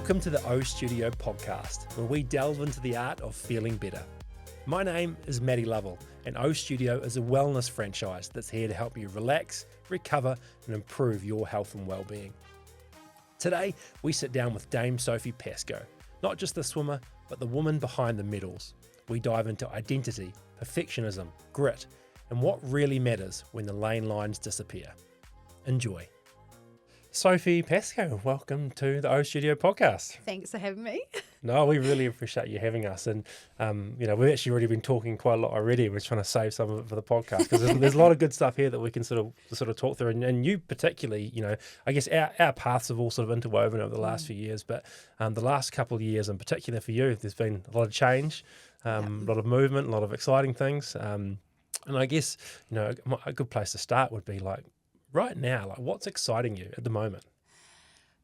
Welcome to the O Studio podcast, where we delve into the art of feeling better. My name is Matty Lovell, and O Studio is a wellness franchise that's here to help you relax, recover, and improve your health and well-being. Today, we sit down with Dame Sophie Pascoe, not just the swimmer, but the woman behind the medals. We dive into identity, perfectionism, grit, and what really matters when the lane lines disappear. Enjoy. Sophie Pascoe, welcome to the O Studio podcast. Thanks for having me. No, we really appreciate you having us. And, we've actually already been talking quite a lot already. We're trying to save some of it for the podcast because there's a lot of good stuff here that we can sort of talk through. And you particularly, I guess our paths have all sort of interwoven over the last few years. But the last couple of years in particular for you, there's been a lot of change, a lot of movement, a lot of exciting things. And I guess, a good place to start would be like, right now, like what's exciting you at the moment?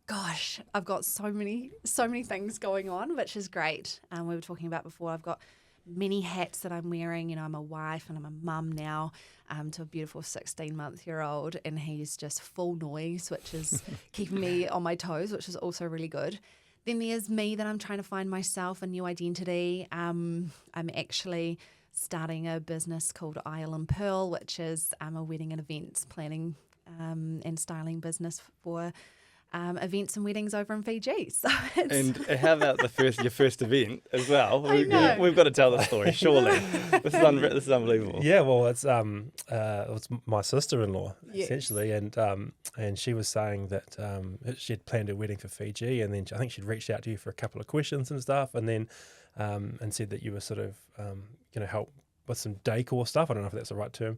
Gosh, I've got so many things going on, which is great. We were talking about before, I've got many hats that I'm wearing. I'm a wife and I'm a mum now to a beautiful 16-month-year-old, and he's just full noise, which is keeping me on my toes, which is also really good. Then there's me that I'm trying to find myself, a new identity. I'm actually starting a business called Isle and Pearl, which is a wedding and events planning and styling business for events and weddings over in Fiji. So and how about your first event as well? I know. We've got to tell the story, surely. This is unbelievable. Yeah, well, it's my sister-in-law essentially, and she was saying that she had planned her wedding for Fiji, and then I think she'd reached out to you for a couple of questions and stuff, and then and said that you were sort of going to help with some decor stuff. I don't know if that's the right term.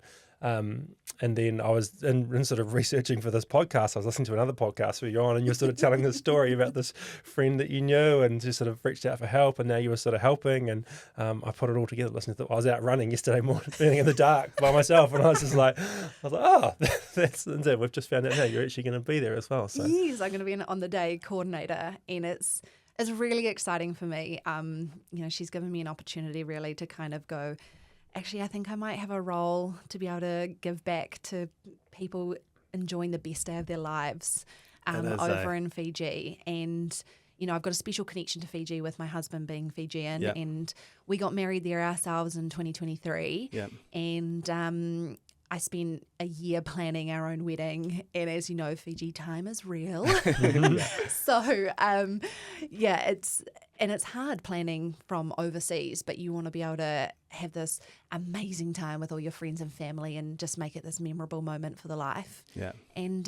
And then I was in sort of researching for this podcast. I was listening to another podcast where you're on, and you're sort of telling the story about this friend that you knew and just sort of reached out for help, and now you were sort of helping. And I put it all together. Listening to, I was out running yesterday morning, running in the dark by myself, and I was like, oh, that's it. We've just found out now you're actually going to be there as well. So yes, I'm going to be an on the day coordinator, and it's really exciting for me. She's given me an opportunity really to kind of go, actually, I think I might have a role to be able to give back to people enjoying the best day of their lives over in Fiji. And, I've got a special connection to Fiji with my husband being Fijian. And we got married there ourselves in 2023. And I spent a year planning our own wedding. And as you know, Fiji time is real. So, it's hard planning from overseas, but you want to be able to have this amazing time with all your friends and family and just make it this memorable moment for the life. Yeah. And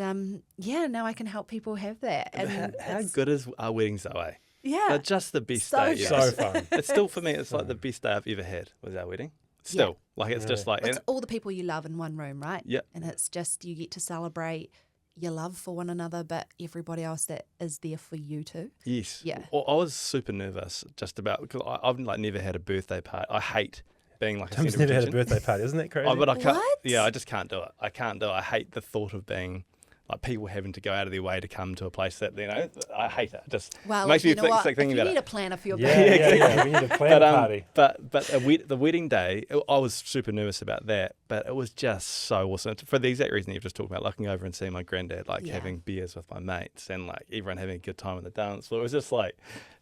now I can help people have that. And how good is our weddings though, eh? Yeah. They're just the best day. So fun. It's still, for me, it's like the best day I've ever had was our wedding. Still. Like it's just like... It's all the people you love in one room, right? Yeah. And it's just, you get to celebrate your love for one another, but everybody else that is there for you too. Yes. Yeah. Well, I was super nervous just about, because I've never had a birthday party. I hate being like a Tim's centre of never had a attention. birthday party, isn't that crazy? But I can't. What? Yeah, I just can't do it. I hate the thought of being like people having to go out of their way to come to a place that, I hate it. Just makes me sick thinking about it. You need a planner for your Yeah, birthday. yeah, we need a plan party. But the wedding day, I was super nervous about that, but it was just so awesome. For the exact reason you've just talked about, looking over and seeing my granddad, having beers with my mates and everyone having a good time on the dance floor. It was just it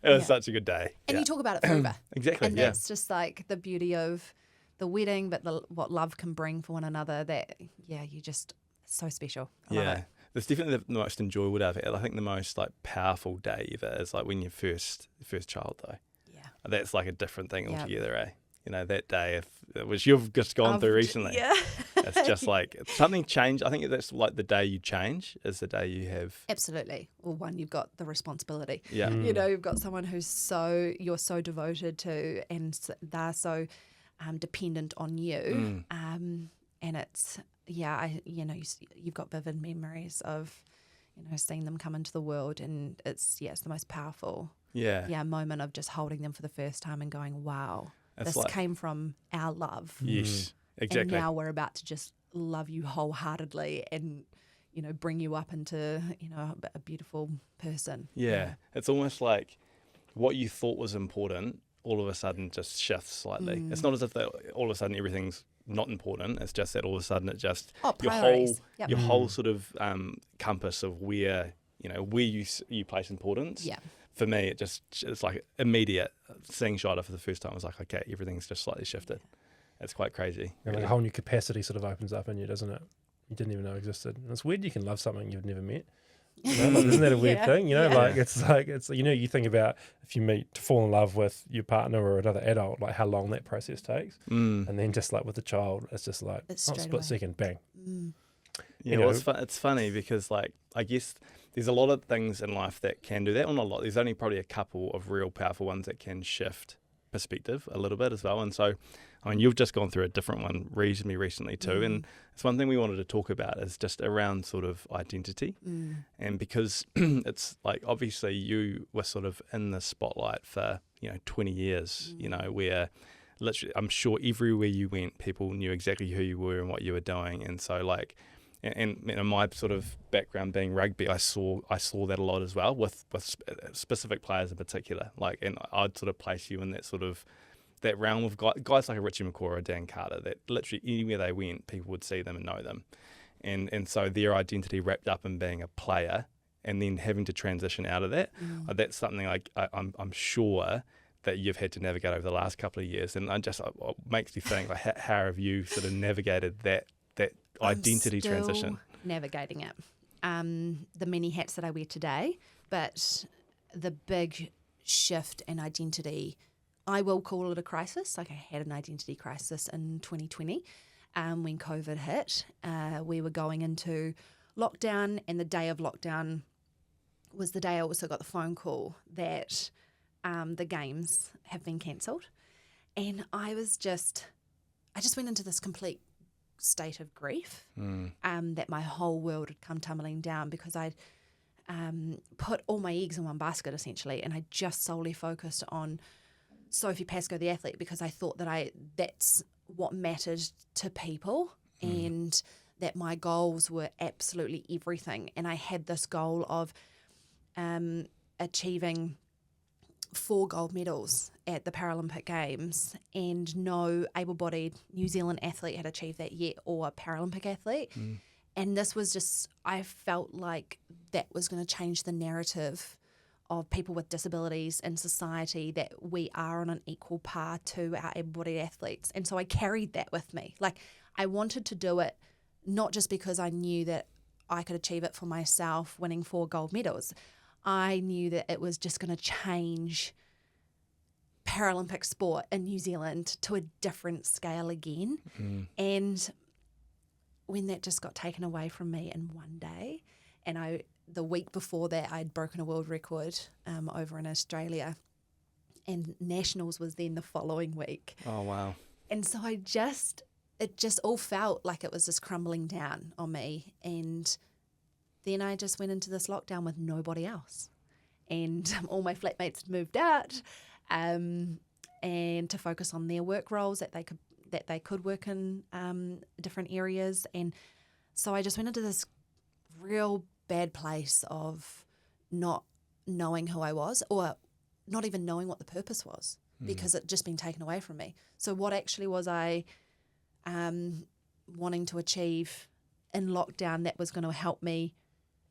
was such a good day. And you talk about it forever. Exactly, and that's just like the beauty of the wedding, but what love can bring for one another, that, you just, so special. I love it. It's definitely the most enjoyable day I've had. I think the most powerful day ever is when your first child though. Yeah. That's like a different thing altogether, eh? That day, which you've just gone through recently. Yeah. It's just something changed. I think that's the day you change is the day you have. Absolutely. Well, one, you've got the responsibility. Yeah. You've got someone you're so devoted to, and they're so dependent on you. And it's, you've got vivid memories of, seeing them come into the world, and it's the most powerful moment of just holding them for the first time and going, wow, this came from our love. Yes, exactly. And now we're about to just love you wholeheartedly and, bring you up into, a beautiful person. Yeah. It's almost like what you thought was important all of a sudden just shifts slightly. It's not as if all of a sudden everything's not important. It's just that all of a sudden it just your whole sort of compass of where you place importance for me, it's like immediate. Seeing Shida for the first time was like, okay, everything's just slightly shifted. It's quite crazy. And like a whole new capacity sort of opens up in you, doesn't it? You didn't even know existed. And it's weird you can love something you've never met. You know, like, isn't that a weird thing? You know, it's you know, you think about if you meet to fall in love with your partner or another adult, like how long that process takes. And then just like with the child, it's just like split second, bang. Yeah, well, it's funny because like I guess there's a lot of things in life that can do that. Well, not a lot. There's only probably a couple of real powerful ones that can shift perspective a little bit as well. And so, I mean, you've just gone through a different one reasonably recently too. And it's one thing we wanted to talk about is just around sort of identity. And because it's like, obviously you were sort of in the spotlight for, 20 years, where literally, I'm sure everywhere you went, people knew exactly who you were and what you were doing. And so like, and my sort of background being rugby, I saw that a lot as well with specific players in particular. Like, and I'd sort of place you in that sort of that realm of guys like a Richie McCaw or Dan Carter that literally anywhere they went, people would see them and know them, and so their identity wrapped up in being a player, and then having to transition out of that. That's something like I'm sure that you've had to navigate over the last couple of years, and it makes me think like how have you sort of navigated that identity transition? Navigating it. The many hats that I wear today, but the big shift in identity, I will call it a crisis. Like I had an identity crisis in 2020 when COVID hit. We were going into lockdown, and the day of lockdown was the day I also got the phone call that the games have been cancelled. And I just went into this complete state of grief that my whole world had come tumbling down because I'd put all my eggs in one basket essentially, and I just solely focused on Sophie Pascoe the athlete because I thought that's what mattered to people and that my goals were absolutely everything. And I had this goal of achieving 4 gold medals at the Paralympic Games, and no able-bodied New Zealand athlete had achieved that yet, or a Paralympic athlete. And this was just, I felt like that was going to change the narrative of people with disabilities in society, that we are on an equal par to our able-bodied athletes. And so I carried that with me. Like, I wanted to do it not just because I knew that I could achieve it for myself, winning 4 gold medals. I knew that it was just going to change Paralympic sport in New Zealand to a different scale again. And when that just got taken away from me in one day, and the week before that I'd broken a world record over in Australia, and Nationals was then the following week. Oh, wow. And so it just all felt like it was just crumbling down on me. And then I just went into this lockdown with nobody else. And all my flatmates had moved out and to focus on their work roles that they could work in different areas. And so I just went into this real bad place of not knowing who I was, or not even knowing what the purpose was, because it just been taken away from me. So what actually was I wanting to achieve in lockdown that was going to help me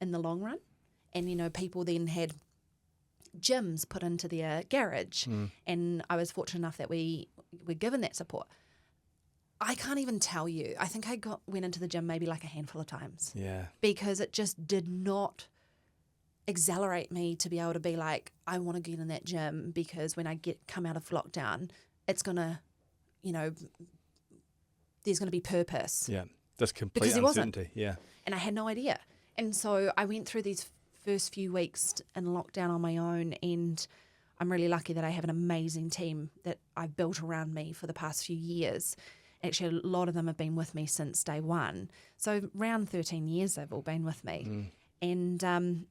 in the long run? And, people then had gyms put into their garage, and I was fortunate enough that we were given that support. I can't even tell you. I think I went into the gym maybe like a handful of times. Yeah. Because it just did not exhilarate me to be able to be like, I want to get in that gym because when I come out of lockdown, it's going to, there's going to be purpose. Yeah. This complete because uncertainty. Yeah. And I had no idea. And so I went through these first few weeks in lockdown on my own, and I'm really lucky that I have an amazing team that I've built around me for the past few years. Actually, a lot of them have been with me since day one. So around 13 years they've all been with me. And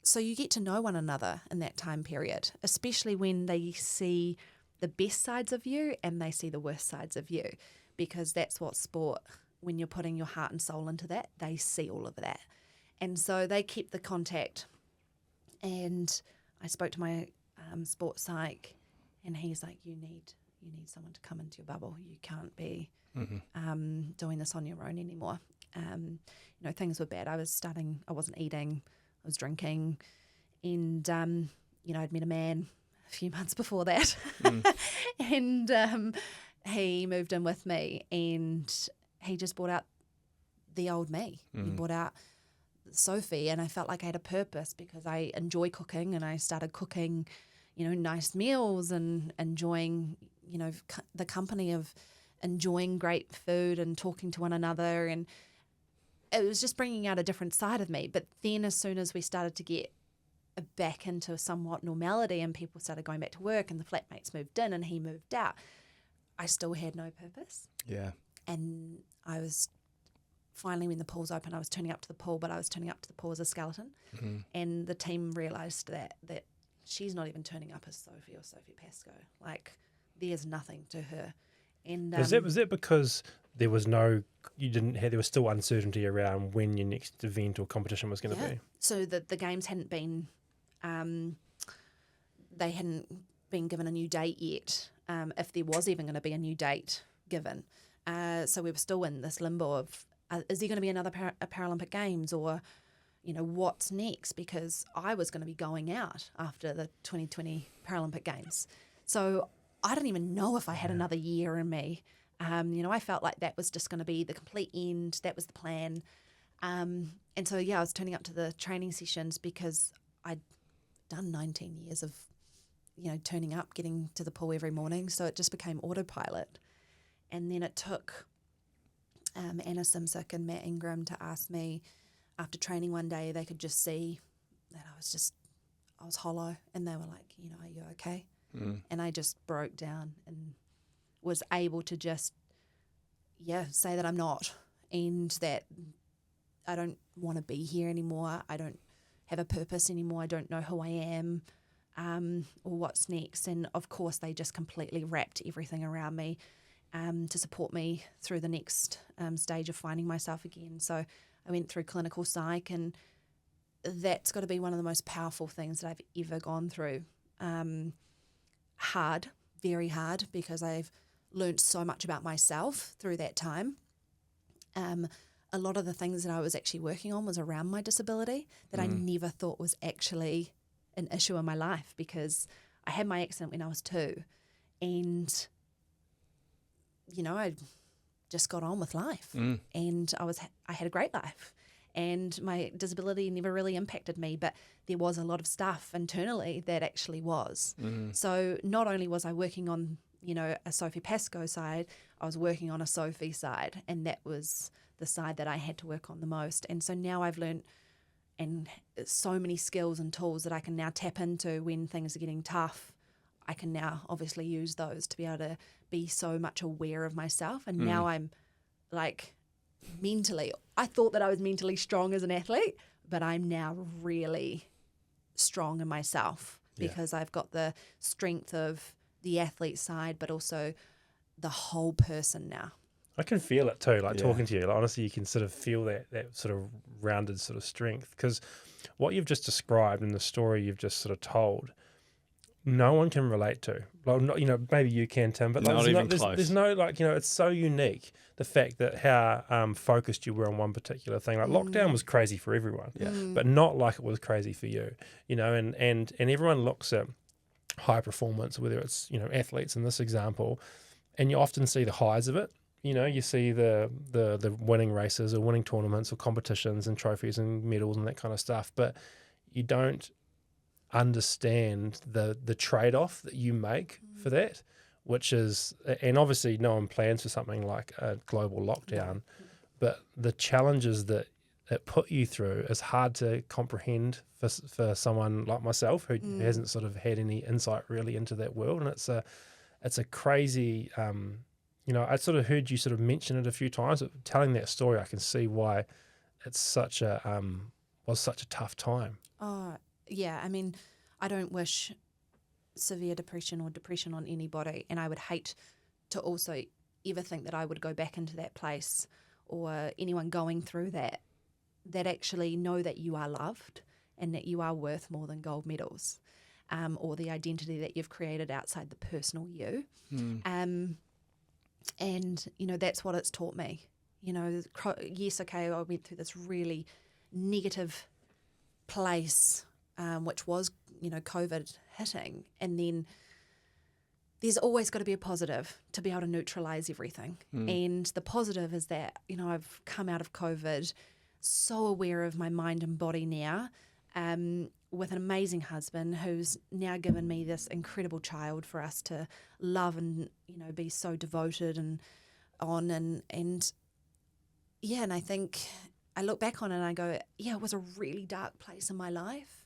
so you get to know one another in that time period, especially when they see the best sides of you and they see the worst sides of you, because that's what sport, when you're putting your heart and soul into that, they see all of that. And so they kept the contact. And I spoke to my sports psych, and he's like, you need someone to come into your bubble. You can't be doing this on your own anymore. Things were bad. I wasn't eating, I was drinking. And I'd met a man a few months before that, and he moved in with me, and he just brought out the old me. He brought out Sophie, and I felt like I had a purpose because I enjoy cooking, and I started cooking, nice meals and enjoying, the company of enjoying great food and talking to one another, and it was just bringing out a different side of me. But then as soon as we started to get back into somewhat normality and people started going back to work and the flatmates moved in and he moved out, I still had no purpose. Yeah. And I was finally, when the pool's open, I was turning up to the pool, but I was turning up to the pool as a skeleton. And the team realised that she's not even turning up as Sophie or Sophie Pascoe. Like, there's nothing to her. And was that because there was there was still uncertainty around when your next event or competition was going to be? So the games hadn't been, they hadn't been given a new date yet, if there was even going to be a new date given. So we were still in this limbo of, is there going to be another Paralympic Games, or, what's next? Because I was going to be going out after the 2020 Paralympic Games. So I didn't even know if I had another year in me. I felt like that was just going to be the complete end. That was the plan. And so, I was turning up to the training sessions because I'd done 19 years of, turning up, getting to the pool every morning. So it just became autopilot. And then it took Anna Simsick and Matt Ingram to ask me after training one day. They could just see that I was hollow, and they were like, are you okay? And I just broke down and was able to just, say that I'm not, and that I don't want to be here anymore. I don't have a purpose anymore. I don't know who I am, or what's next. And of course, they just completely wrapped everything around me to support me through the next stage of finding myself again. So I went through clinical psych, and that's got to be one of the most powerful things that I've ever gone through. Hard, very hard, because I've learned so much about myself through that time. A lot of the things that I was actually working on was around my disability that I never thought was actually an issue in my life, because I had my accident when I was 2, and I just got on with life, and I had a great life, and my disability never really impacted me, but there was a lot of stuff internally that actually was. So not only was I working on, a Sophie Pascoe side, I was working on a Sophie side, and that was the side that I had to work on the most. And so now I've learned and so many skills and tools that I can now tap into when things are getting tough. I can now obviously use those to be able to be so much aware of myself. And now I'm like mentally, I thought that I was mentally strong as an athlete, but I'm now really strong in myself because I've got the strength of the athlete side, but also the whole person now. I can feel it too, like talking to you. Like, honestly, you can sort of feel that sort of rounded sort of strength, because what you've just described in the story you've just sort of told, no one can relate to. Like, not, maybe you can, Tim, but like, there's no like, it's so unique, the fact that how focused you were on one particular thing. Like lockdown was crazy for everyone, but not like it was crazy for you, and everyone looks at high performance, whether it's, athletes in this example, and you often see the highs of it. You see the winning races or winning tournaments or competitions and trophies and medals and that kind of stuff, but you don't understand the trade-off that you make for that, which is, and obviously no one plans for something like a global lockdown, but the challenges that it put you through is hard to comprehend for someone like myself who hasn't sort of had any insight really into that world. And it's a crazy, I sort of heard you sort of mention it a few times, but telling that story, I can see why it's was such a tough time. Oh, yeah. I mean, I don't wish severe depression or depression on anybody, and I would hate to also ever think that I would go back into that place, or anyone going through that actually know that you are loved and that you are worth more than gold medals, or the identity that you've created outside the personal you. And, that's what it's taught me. Yes, okay, I went through this really negative place which was, COVID hitting. And then there's always got to be a positive to be able to neutralize everything. And the positive is that, I've come out of COVID so aware of my mind and body now, with an amazing husband who's now given me this incredible child for us to love and, be so devoted and on. And I think I look back on it and I go, it was a really dark place in my life.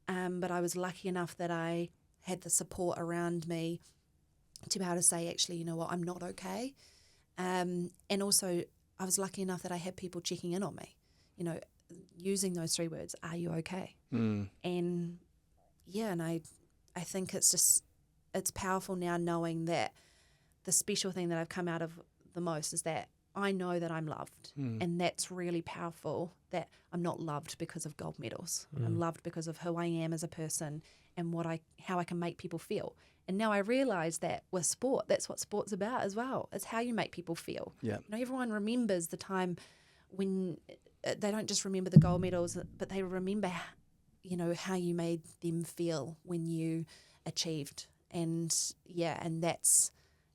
But I was lucky enough that I had the support around me to be able to say, actually, you know what, I'm not okay. And also I was lucky enough that I had people checking in on me, using those 3 words, are you okay? And and I think it's powerful now knowing that the special thing that I've come out of the most is that I know that I'm loved. And that's really powerful, that I'm not loved because of gold medals. I'm loved because of who I am as a person and how I can make people feel. And now I realise that with sport, that's what sport's about as well. It's how you make people feel. Yeah. Everyone remembers the time when they don't just remember the gold medals, but they remember, how you made them feel when you achieved. And that's,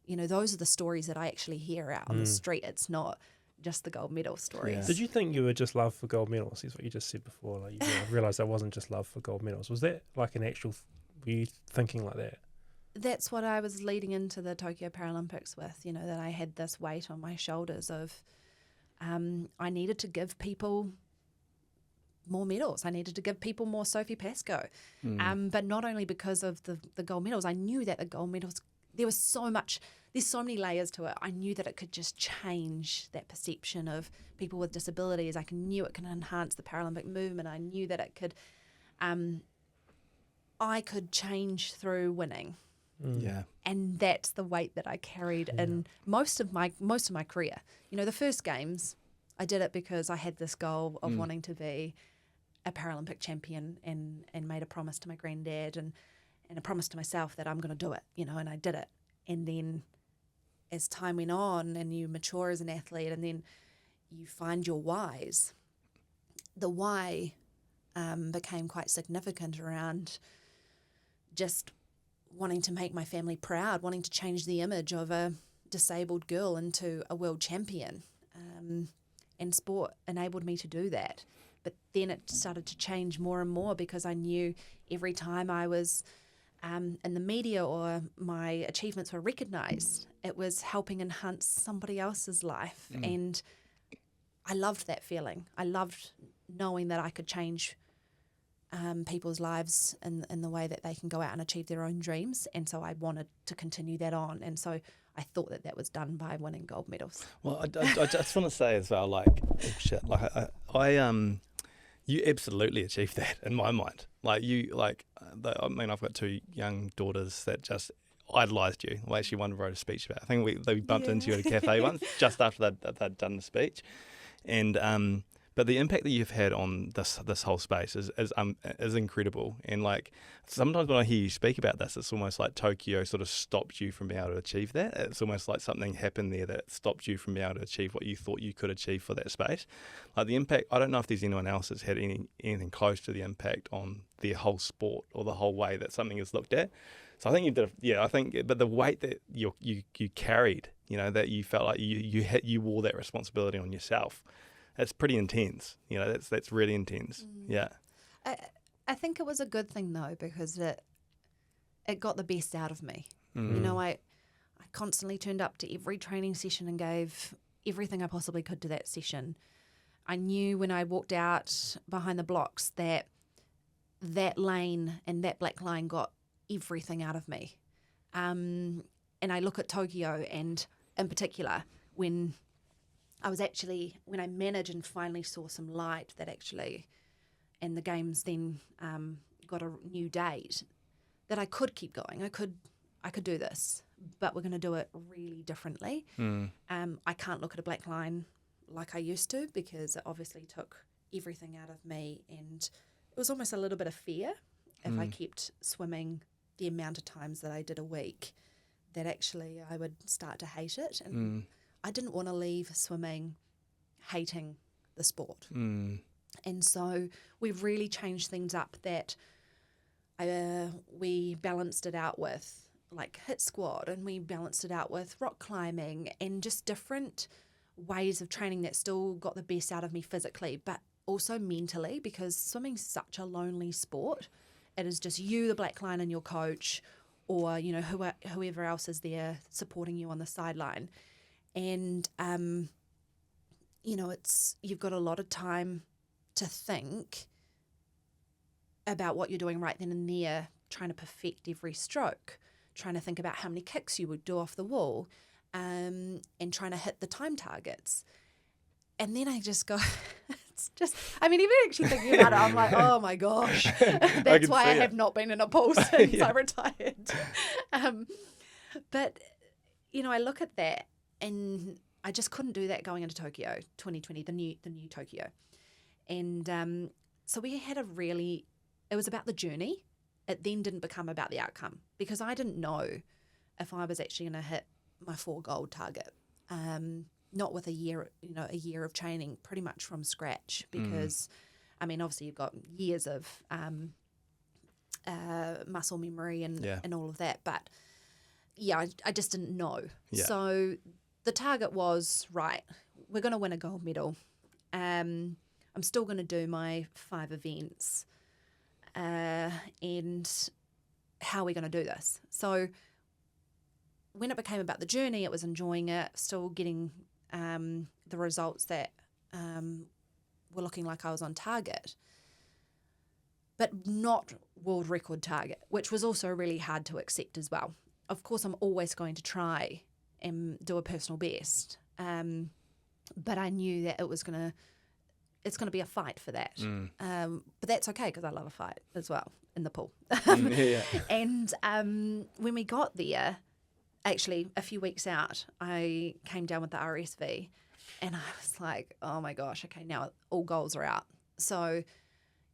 those are the stories that I actually hear out on the street. It's not just the gold medal stories. Yeah. Did you think you were just loved for gold medals? Is what you just said before. Like, you realised I wasn't just love for gold medals. Was that like an actual? Were you thinking like that? That's what I was leading into the Tokyo Paralympics with. That I had this weight on my shoulders of, I needed to give people more medals. I needed to give people more Sophie Pascoe. But not only because of the gold medals. I knew that the gold medals, there's so many layers to it. I knew that it could just change that perception of people with disabilities. I knew it can enhance the Paralympic movement. I knew that it could, I could change through winning. Yeah. And that's the weight that I carried in most of my career. The first games, I did it because I had this goal of wanting to be a Paralympic champion and made a promise to my granddad and a promise to myself that I'm going to do it, and I did it. And then as time went on and you mature as an athlete and then you find your whys, the why became quite significant around just wanting to make my family proud, wanting to change the image of a disabled girl into a world champion. And sport enabled me to do that. But then it started to change more and more because I knew every time I was in the media or my achievements were recognised, it was helping enhance somebody else's life. And I loved that feeling. I loved knowing that I could change people's lives in the way that they can go out and achieve their own dreams. And so I wanted to continue that on. And so I thought that was done by winning gold medals. Well, I just want to say as well, you absolutely achieved that in my mind. I've got 2 young daughters that just idolised you. I actually one wrote a speech about it. I think they bumped into you at a cafe once, just after they'd done the speech. And but the impact that you've had on this whole space is incredible. And sometimes when I hear you speak about this, it's almost like Tokyo sort of stopped you from being able to achieve that. It's almost like something happened there that stopped you from being able to achieve what you thought you could achieve for that space. Like the impact, I don't know if there's anyone else that's had anything close to the impact on their whole sport or the whole way that something is looked at. So I think you did. But the weight that you carried, that you felt like you wore that responsibility on yourself. That's pretty intense. That's really intense. Yeah. I think it was a good thing though, because it got the best out of me. I constantly turned up to every training session and gave everything I possibly could to that session. I knew when I walked out behind the blocks that lane and that black line got everything out of me. And I look at Tokyo and in particular when I managed and finally saw some light that actually, and the games then got a new date, that I could keep going. I could do this, but we're going to do it really differently. I can't look at a black line like I used to because it obviously took everything out of me, and it was almost a little bit of fear if I kept swimming the amount of times that I did a week, that actually I would start to hate it. And I didn't want to leave swimming hating the sport. And so we've really changed things up that we balanced it out with like hit squat, and we balanced it out with rock climbing and just different ways of training that still got the best out of me physically, but also mentally, because swimming's such a lonely sport. It is just you, the black line, and your coach, or, you know, whoever else is there supporting you on the sideline. And, you know, you've got a lot of time to think about what you're doing right then and there, trying to perfect every stroke, trying to think about how many kicks you would do off the wall, and trying to hit the time targets. And then I just go, it's just, I mean, even actually thinking about it, I'm like, oh my gosh, that's why I have not been in a pool since I retired. But, you know, I look at that and I just couldn't do that going into Tokyo 2020, the new Tokyo. And so we had it was about the journey. It then didn't become about the outcome, because I didn't know if I was actually going to hit my 4 gold target. Not with a year of training, pretty much from scratch, because, I mean, obviously you've got years of muscle memory and all of that. But, yeah, I just didn't know. Yeah. So the target was, right, we're going to win a gold medal. I'm still going to do my 5 events. And how are we going to do this? So when it became about the journey, it was enjoying it, still getting the results that were looking like I was on target, but not world record target, which was also really hard to accept as well. Of course, I'm always going to try and do a personal best, but I knew that it's going to be a fight for that. But that's okay, because I love a fight as well in the pool. And when we got there, actually a few weeks out, I came down with the RSV, and I was like, oh my gosh, okay, now all goals are out. So,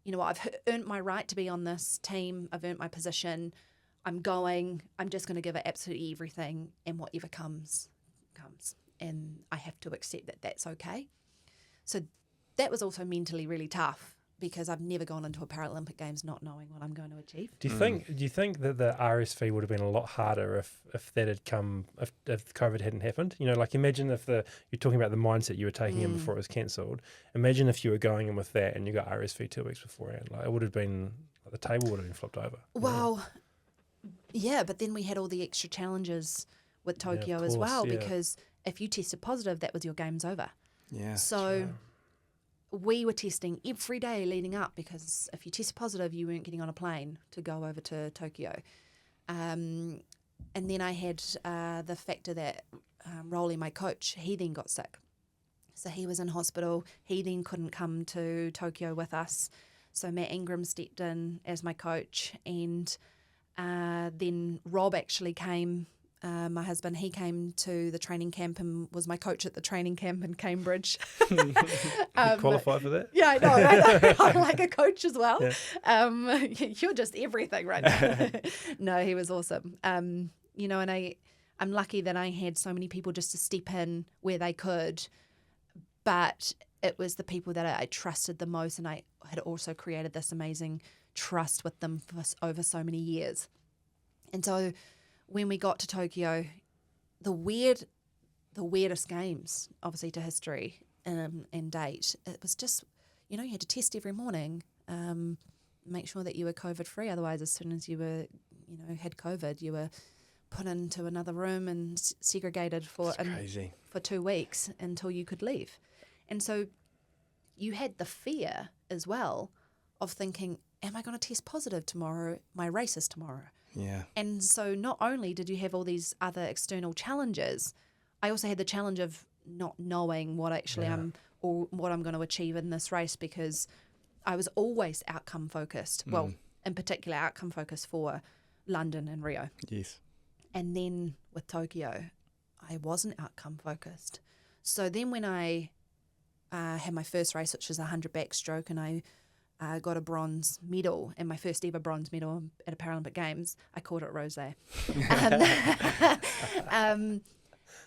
you know what, I've earned my right to be on this team. I've earned my position. I'm just going to give it absolutely everything, and whatever comes. And I have to accept that that's okay. So that was also mentally really tough, because I've never gone into a Paralympic Games not knowing what I'm going to achieve. Do you think that the RSV would have been a lot harder if that had come, if COVID hadn't happened? You know, like, imagine if you're talking about the mindset you were taking in before it was cancelled. Imagine if you were going in with that and you got RSV 2 weeks beforehand. Like, it would have been, like, the table would have been flipped over. Well, yeah, but then we had all the extra challenges with Tokyo as well, because if you tested positive, that was your game's over. Yeah. So we were testing every day leading up, because if you test positive, you weren't getting on a plane to go over to Tokyo. And then I had the factor that Rolly, my coach, he then got sick. So he was in hospital. He then couldn't come to Tokyo with us. So Matt Ingram stepped in as my coach, and then Rob actually came. My husband, he came to the training camp and was my coach at the training camp in Cambridge. Qualify for that? Yeah, I know. I'm like a coach as well. Yeah. You're just everything right now. No, he was awesome. You know, and I'm lucky that I had so many people just to step in where they could, but it was the people that I trusted the most, and I had also created this amazing trust with them for over so many years. And so when we got to Tokyo, the weirdest games, obviously, to history and date, it was just, you know, you had to test every morning, make sure that you were COVID-free. Otherwise, as soon as you were, you know, had COVID, you were put into another room and segregated for 2 weeks until you could leave. And so you had the fear as well of thinking, am I going to test positive tomorrow? My race is tomorrow. Yeah. And so not only did you have all these other external challenges, I also had the challenge of not knowing what actually what I'm going to achieve in this race, because I was always outcome focused. Well, in particular, outcome focused for London and Rio. Yes. And then with Tokyo, I wasn't outcome focused. So then when I had my first race, which was 100 backstroke, and I got a bronze medal, and my first ever bronze medal at a Paralympic Games. I called it rosé.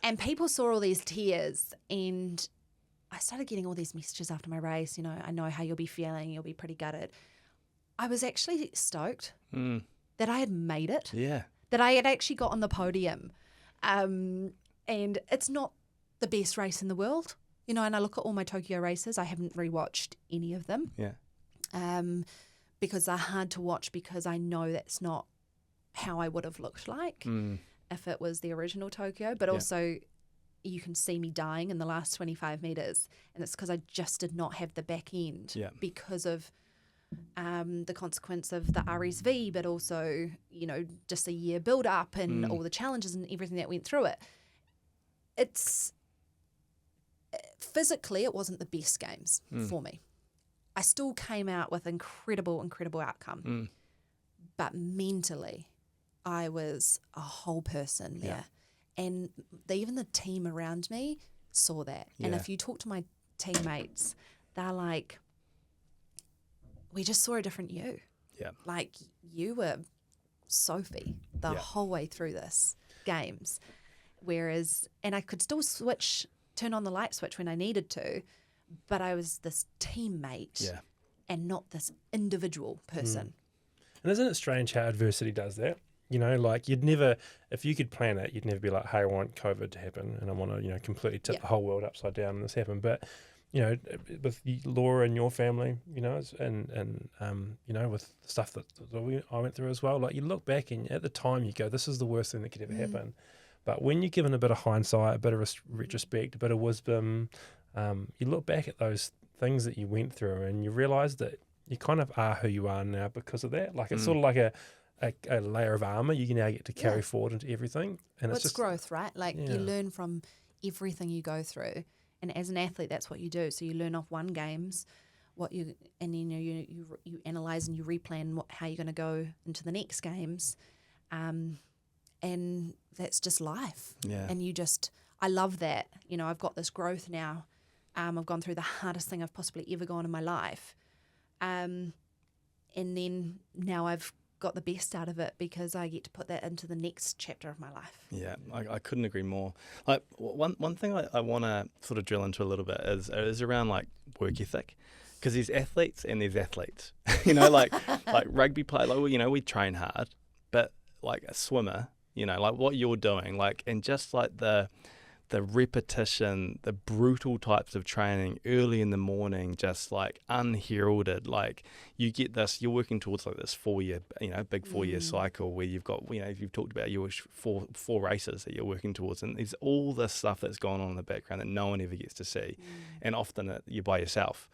And people saw all these tears, and I started getting all these messages after my race, I know how you'll be feeling, you'll be pretty gutted. I was actually stoked that I had made it. Yeah. That I had actually got on the podium. And it's not the best race in the world, and I look at all my Tokyo races, I haven't rewatched any of them. Yeah. Because they're hard to watch because I know that's not how I would have looked like if it was the original Tokyo. But also you can see me dying in the last 25 metres, and it's because I just did not have the back end because of the consequence of the RSV, but also, just a year build up and all the challenges and everything that went through it. It's physically, it wasn't the best games for me. I still came out with incredible outcome. But mentally, I was a whole person there. And even the team around me saw that. And if you talk to my teammates, they're like, we just saw a different you. Yeah. Like, you were Sophie the whole way through this games. Whereas, and I could still turn on the light switch when I needed to, but I was this teammate and not this individual person. And isn't it strange how adversity does that? Like you'd never, if you could plan it, you'd never be like, hey, I want COVID to happen and I want to, completely tip the whole world upside down and this happen. But, with Laura and your family, and with the stuff that I went through as well, like you look back and at the time you go, this is the worst thing that could ever happen. But when you're given a bit of hindsight, a bit of retrospect, a bit of wisdom, you look back at those things that you went through and you realise that you kind of are who you are now because of that. Like it's sort of like a layer of armour you can now get to carry forward into everything. And it's just growth, right? Like you learn from everything you go through. And as an athlete, that's what you do. So you learn off one games, and then you analyse and you replan how you're going to go into the next games. And that's just life. Yeah. And I love that. I've got this growth now. I've gone through the hardest thing I've possibly ever gone in my life. And then now I've got the best out of it because I get to put that into the next chapter of my life. Yeah, I couldn't agree more. Like one thing I want to sort of drill into a little bit is around like work ethic. Because there's athletes and there's athletes. like rugby play, we train hard, but like a swimmer, like what you're doing, like, and just like the repetition, the brutal types of training early in the morning, just like unheralded, like you get this, you're working towards like this 4-year, big 4-year cycle where you've got, you've talked about your four races that you're working towards, and there's all this stuff that's going on in the background that no one ever gets to see, and often you're by yourself.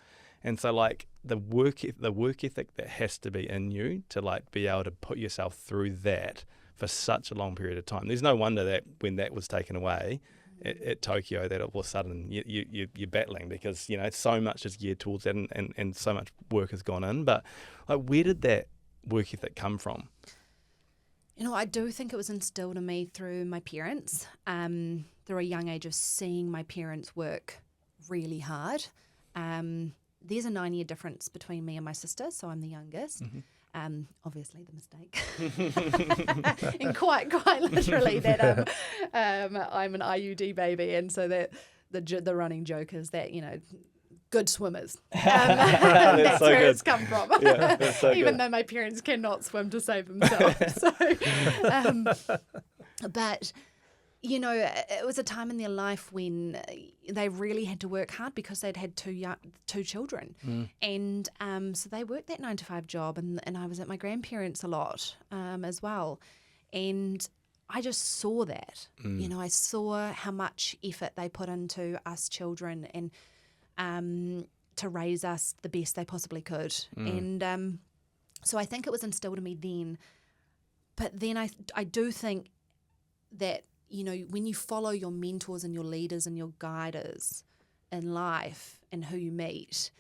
And so like the work ethic that has to be in you to like be able to put yourself through that for such a long period of time. There's no wonder that when that was taken away at Tokyo, that all of a sudden you're battling because, so much is geared towards that and so much work has gone in. But like, where did that work ethic come from? I do think it was instilled in me through my parents, through a young age of seeing my parents work really hard. There's a 9-year difference between me and my sister, so I'm the youngest. Obviously the mistake. And quite literally that I'm an IUD baby, and so that the running joke is that, good swimmers. That's so where good. It's come from. Yeah, that's so even good. Though my parents cannot swim to save themselves. But it was a time in their life when they really had to work hard because they'd had two children. And so they worked that 9-to-5 job, and I was at my grandparents a lot as well. And I just saw that. I saw how much effort they put into us children and to raise us the best they possibly could. And so I think it was instilled in me then. But then I do think that when you follow your mentors and your leaders and your guiders in life and who you meet,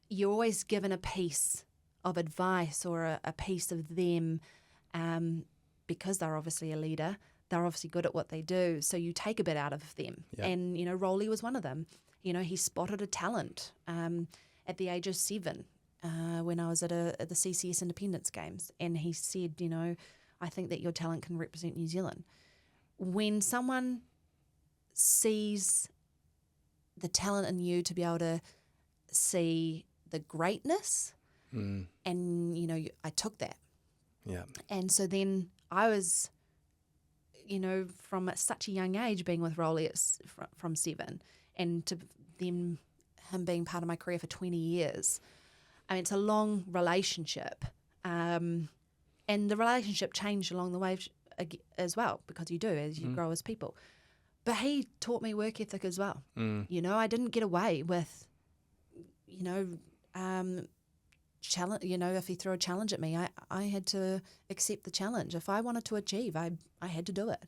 you're always given a piece of advice or a piece of them because they're obviously a leader. They're obviously good at what they do. So you take a bit out of them. Yeah. And, Rolly was one of them. He spotted a talent at the age of 7 when I was at the CCS Independence Games. And he said, I think that your talent can represent New Zealand. When someone sees the talent in you to be able to see the greatness. And, you know, I took that. Yeah. And so then I was, you know, from such a young age being with Rolly from 7 and to then him being part of my career for 20 years. I mean, it's a long relationship. And the relationship changed along the way as well, because you do as you grow as people. But he taught me work ethic as well. You know, I didn't get away with, you know, challenge. You know, if he threw a challenge at me, I had to accept the challenge. If I wanted to achieve, I had to do it.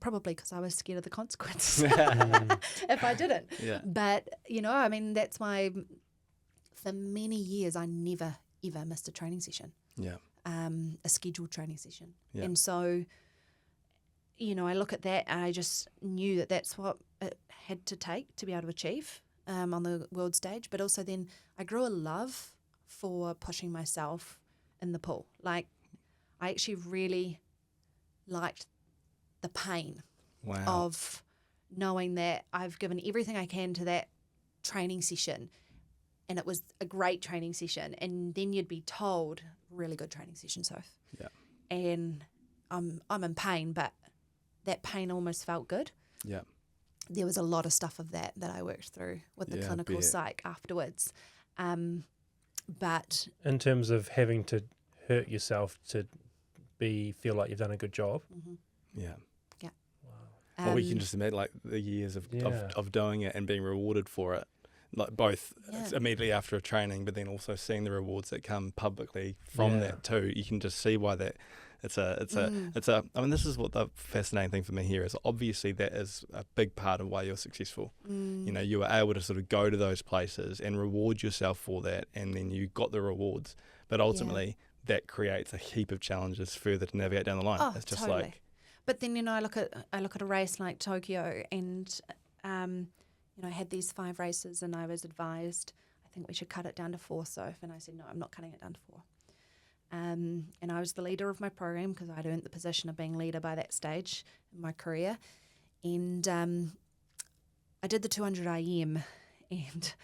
Probably because I was scared of the consequences if I didn't. Yeah. But, you know, I mean, that's for many years, I never, ever missed a training session. Yeah. A scheduled training session. Yeah. And so, you know, I look at that and I just knew that that's what it had to take to be able to achieve on the world stage. But also then I grew a love for pushing myself in the pool. Like, I actually really liked the pain of knowing that I've given everything I can to that training session, and it was a great training session, and then you'd be told, really good training session, Soph. Yeah. And I'm in pain, but that pain almost felt good. Yeah. There was a lot of stuff of that I worked through with the clinical psych afterwards. But in terms of having to hurt yourself to feel like you've done a good job. Yeah. Yeah. Wow. Or we can just imagine like the years of doing it and being rewarded for it, like both immediately after a training, but then also seeing the rewards that come publicly from that too. You can just see why that it's a. I mean, this is what the fascinating thing for me here is. Obviously, that is a big part of why you're successful. You know, you were able to sort of go to those places and reward yourself for that, and then you got the rewards. But ultimately, that creates a heap of challenges further to navigate down the line. Oh, it's just totally. like. But then, you know, I look at a race like Tokyo, and you know, I had these 5 races, and I was advised, I think we should cut it down to 4, Soph. And I said, no, I'm not cutting it down to 4. And I was the leader of my program because I'd earned the position of being leader by that stage in my career. And I did the 200 IM, and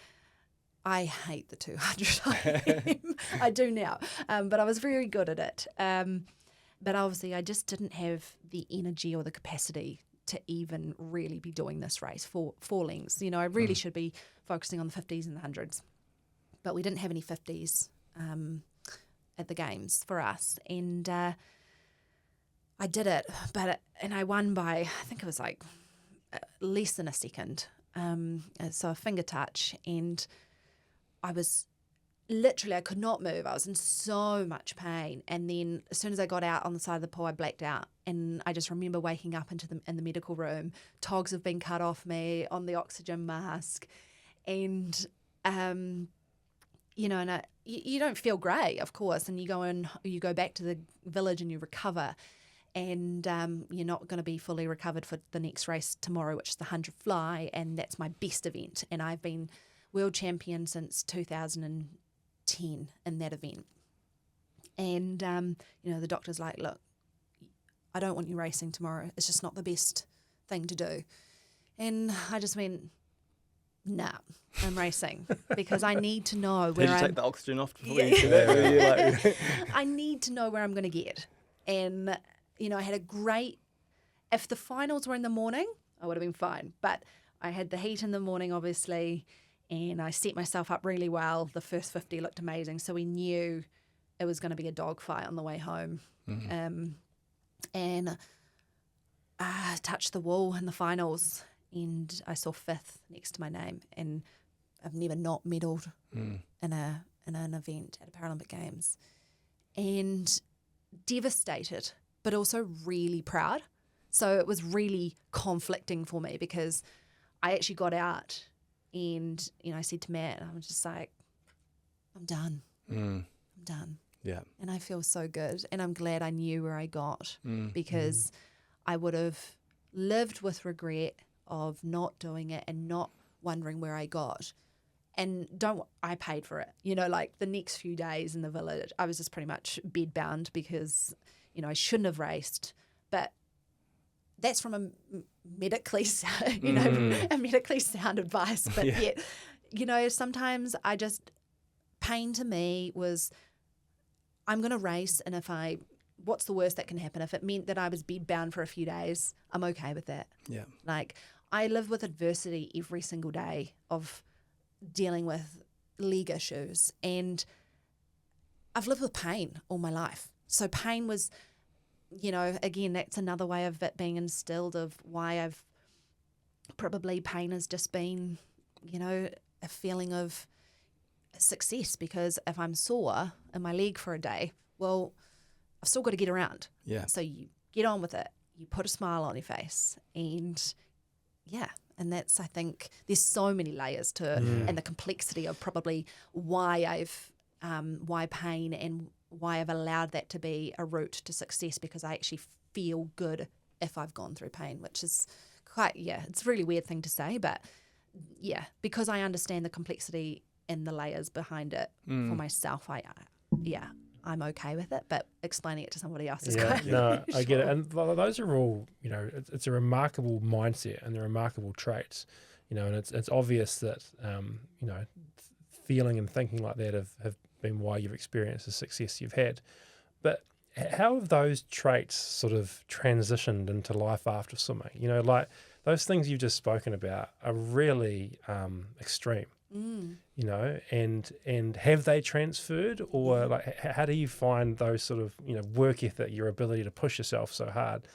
I hate the 200 IM. I do now, but I was very good at it. But obviously I just didn't have the energy or the capacity to even really be doing this race for 4 lengths. You know, I really should be focusing on the 50s and the 100s. But we didn't have any 50s at the games for us. And I did it, and I won by, I think it was like less than a second. So a finger touch, and I was literally, I could not move. I was in so much pain. And then as soon as I got out on the side of the pool, I blacked out. And I just remember waking up in the medical room. Togs have been cut off me on the oxygen mask. And, you know, and you don't feel great, of course. And you go back to the village and you recover. And you're not going to be fully recovered for the next race tomorrow, which is the 100 fly. And that's my best event. And I've been world champion since 2010 in that event. And, you know, the doctor's like, look, I don't want you racing tomorrow. It's just not the best thing to do. And I just went, nah, I'm racing because I need to know where Did you I'm... take the oxygen off before you did that? Were you like... I need to know where I'm going to get. And, you know, I had a great... If the finals were in the morning, I would have been fine. But I had the heat in the morning, obviously, and I set myself up really well. The first 50 looked amazing, so we knew it was going to be a dogfight on the way home. And I touched the wall in the finals, and I saw 5th next to my name. And I've never not medalled in an event at a Paralympic Games. And devastated, but also really proud. So it was really conflicting for me because I actually got out and, you know, I said to Matt, I was just like, I'm done. I'm done. Yeah. And I feel so good. And I'm glad I knew where I got because I would have lived with regret of not doing it and not wondering where I got. And I paid for it. You know, like the next few days in the village, I was just pretty much bedbound because, you know, I shouldn't have raced. But that's from medically, a medically sound advice, but yet, sometimes pain to me was, I'm going to race, and what's the worst that can happen? If it meant that I was bedbound for a few days, I'm okay with that. Yeah. Like, I live with adversity every single day of dealing with leg issues, and I've lived with pain all my life. So pain was, again, that's another way of it being instilled, of why pain has just been, a feeling of success, because if I'm sore in my leg for a day, well, I've still got to get around. Yeah. So you get on with it. You put a smile on your face, and and that's, I think, there's so many layers to it, and the complexity of probably why why pain and why I've allowed that to be a route to success, because I actually feel good if I've gone through pain, which is it's a really weird thing to say, but because I understand the complexity and the layers behind it for myself, I'm okay with it, but explaining it to somebody else is quite no, I get it. And those are all, it's a remarkable mindset and they're remarkable traits, and it's obvious that, feeling and thinking like that have been why you've experienced the success you've had. But how have those traits sort of transitioned into life after swimming? Like those things you've just spoken about are really extreme. And have they transferred, or like how do you find those sort of work ethic, your ability to push yourself so hard?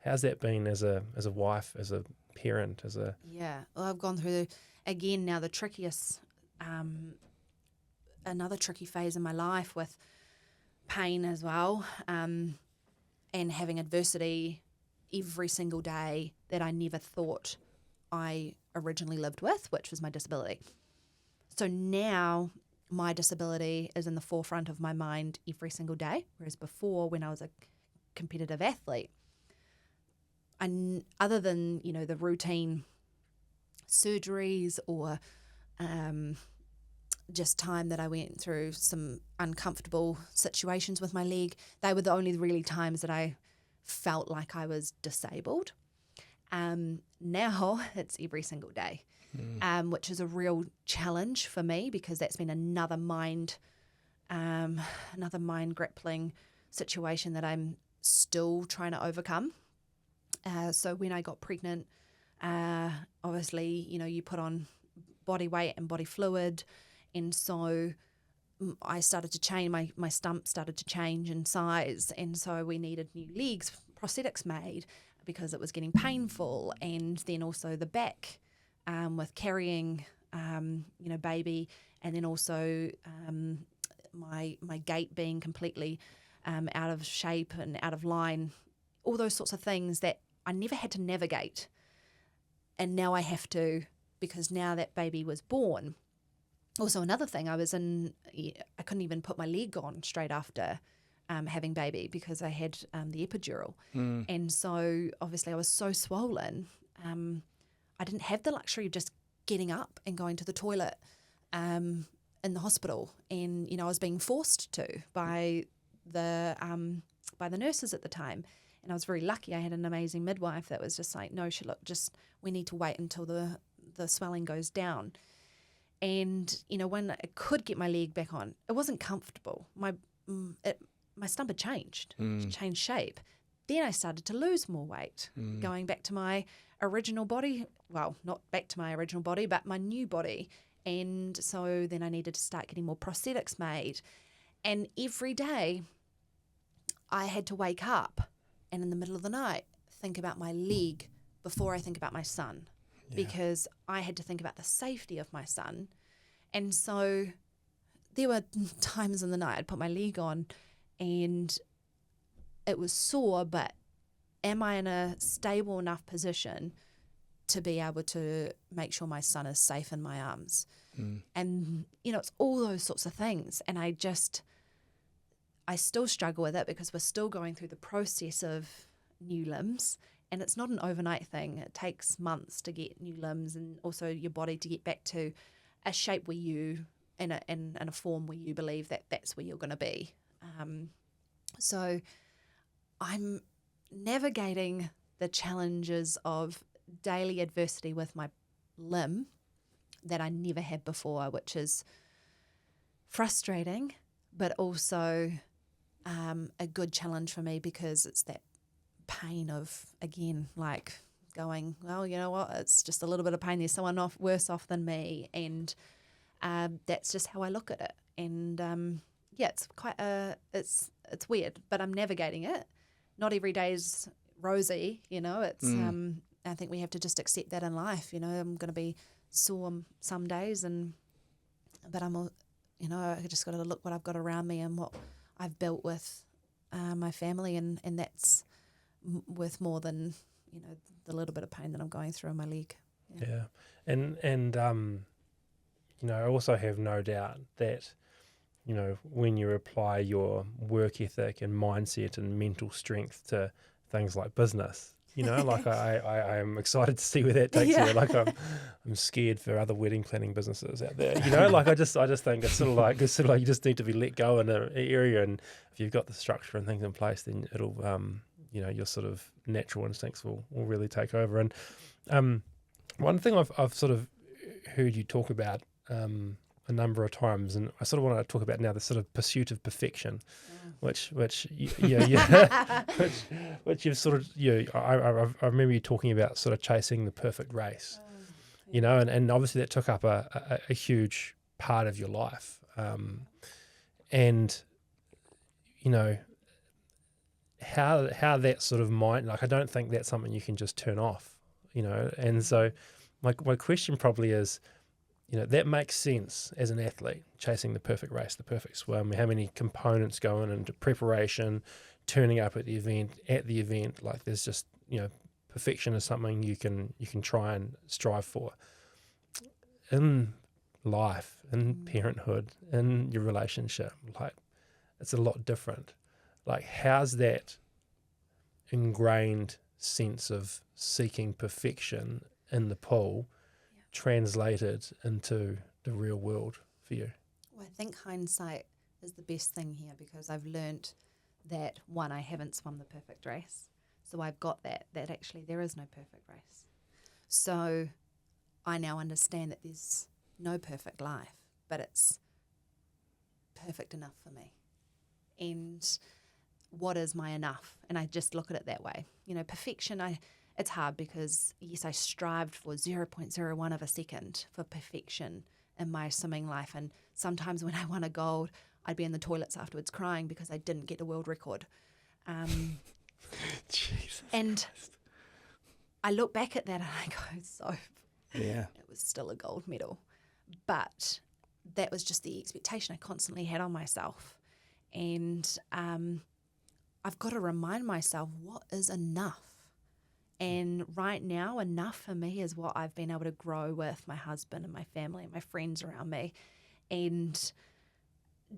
How's that been as a wife, as a parent, well, I've gone through again now the trickiest another tricky phase in my life with pain as well, and having adversity every single day that I never thought I originally lived with, which was my disability. So now my disability is in the forefront of my mind every single day, whereas before, when I was a competitive athlete, other than, the routine surgeries or just time that I went through some uncomfortable situations with my leg, they were the only really times that I felt like I was disabled. Now it's every single day. Which is a real challenge for me, because that's been another mind grappling situation that I'm still trying to overcome. So when I got pregnant, obviously, you put on body weight and body fluid, and so I started to change, my stump started to change in size, and so we needed new legs, prosthetics made, because it was getting painful, and then also the back, with carrying, baby, and then also my gait being completely out of shape and out of line, all those sorts of things that I never had to navigate, and now I have to, because now that baby was born. Also, another thing, I couldn't even put my leg on straight after having baby, because I had the epidural, and so obviously I was so swollen. I didn't have the luxury of just getting up and going to the toilet in the hospital, and I was being forced to by the nurses at the time, and I was very lucky. I had an amazing midwife that was just like, no, we need to wait until the swelling goes down. And when I could get my leg back on, it wasn't comfortable. My stump had changed shape. Then I started to lose more weight, going back to my original body. Well, not back to my original body, but my new body. And so then I needed to start getting more prosthetics made. And every day I had to wake up and in the middle of the night think about my leg before I think about my son, because I had to think about the safety of my son. And so there were times in the night I'd put my leg on and it was sore, but am I in a stable enough position to be able to make sure my son is safe in my arms? And, it's all those sorts of things. And I still struggle with it, because we're still going through the process of new limbs, and it's not an overnight thing. It takes months to get new limbs, and also your body to get back to a shape where you, in a form where you believe that that's where you're going to be. So I'm navigating the challenges of daily adversity with my limb that I never had before, which is frustrating, but also a good challenge for me, because it's that pain of, again, like going, well, you know what, it's just a little bit of pain. There's someone worse off than me. And that's just how I look at it. And it's quite it's weird, but I'm navigating it. Not every day's rosy, it's I think we have to just accept that in life. I'm going to be sore some days, but I'm, I just got to look what I've got around me and what I've built with my family, and that's worth more than, the little bit of pain that I'm going through in my leg. Yeah. And I also have no doubt that, when you apply your work ethic and mindset and mental strength to things like business, like I am excited to see where that takes you. Like I'm scared for other wedding planning businesses out there. Like I just think it's sort of like you just need to be let go in an area, and if you've got the structure and things in place, then it'll your sort of natural instincts will really take over. And one thing I've sort of heard you talk about a number of times, and I sort of want to talk about now, the sort of pursuit of perfection, which you've sort of I remember you talking about sort of chasing the perfect race, and obviously that took up a huge part of your life, and how that sort of mind, like I don't think that's something you can just turn off, and so my question probably is, that makes sense as an athlete, chasing the perfect race, the perfect swim, how many components going into preparation, turning up at the event, like there's just, perfection is something you can try and strive for. In life, in parenthood, in your relationship, like it's a lot different. Like how's that ingrained sense of seeking perfection in the pool translated into the real world for you? Well, I think hindsight is the best thing here, because I've learnt that, one, I haven't swum the perfect race. So I've got that actually there is no perfect race. So I now understand that there's no perfect life, but it's perfect enough for me. And what is my enough? And I just look at it that way. Perfection, it's hard, because yes, I strived for 0.01 of a second for perfection in my swimming life. And sometimes when I won a gold, I'd be in the toilets afterwards crying because I didn't get the world record. Jesus and Christ. I look back at that and I go, so Yeah. it was still a gold medal. But that was just the expectation I constantly had on myself. And I've got to remind myself, what is enough? And right now, enough for me is what I've been able to grow with my husband and my family and my friends around me, and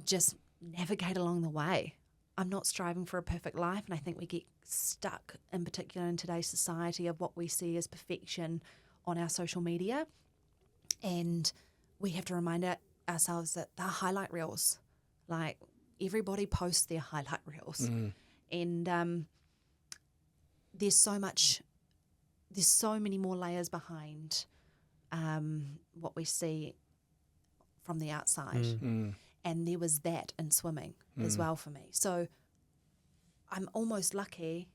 just navigate along the way. I'm not striving for a perfect life, and I think we get stuck, in particular in today's society, of what we see as perfection on our social media. And we have to remind ourselves that they're highlight reels. Like, everybody posts their highlight reels. And there's so many more layers behind what we see from the outside. And there was that in swimming as well for me. So I'm almost lucky,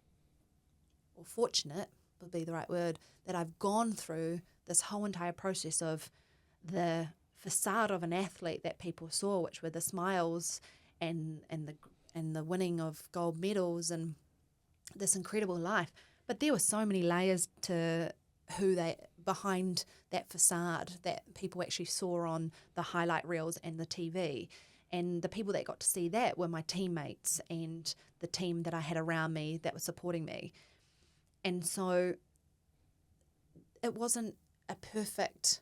or fortunate would be the right word, that I've gone through this whole entire process of the facade of an athlete that people saw, which were the smiles and the winning of gold medals and this incredible life. But there were so many layers to behind that facade that people actually saw on the highlight reels and the TV. And the people that got to see that were my teammates and the team that I had around me that was supporting me. And so it wasn't a perfect,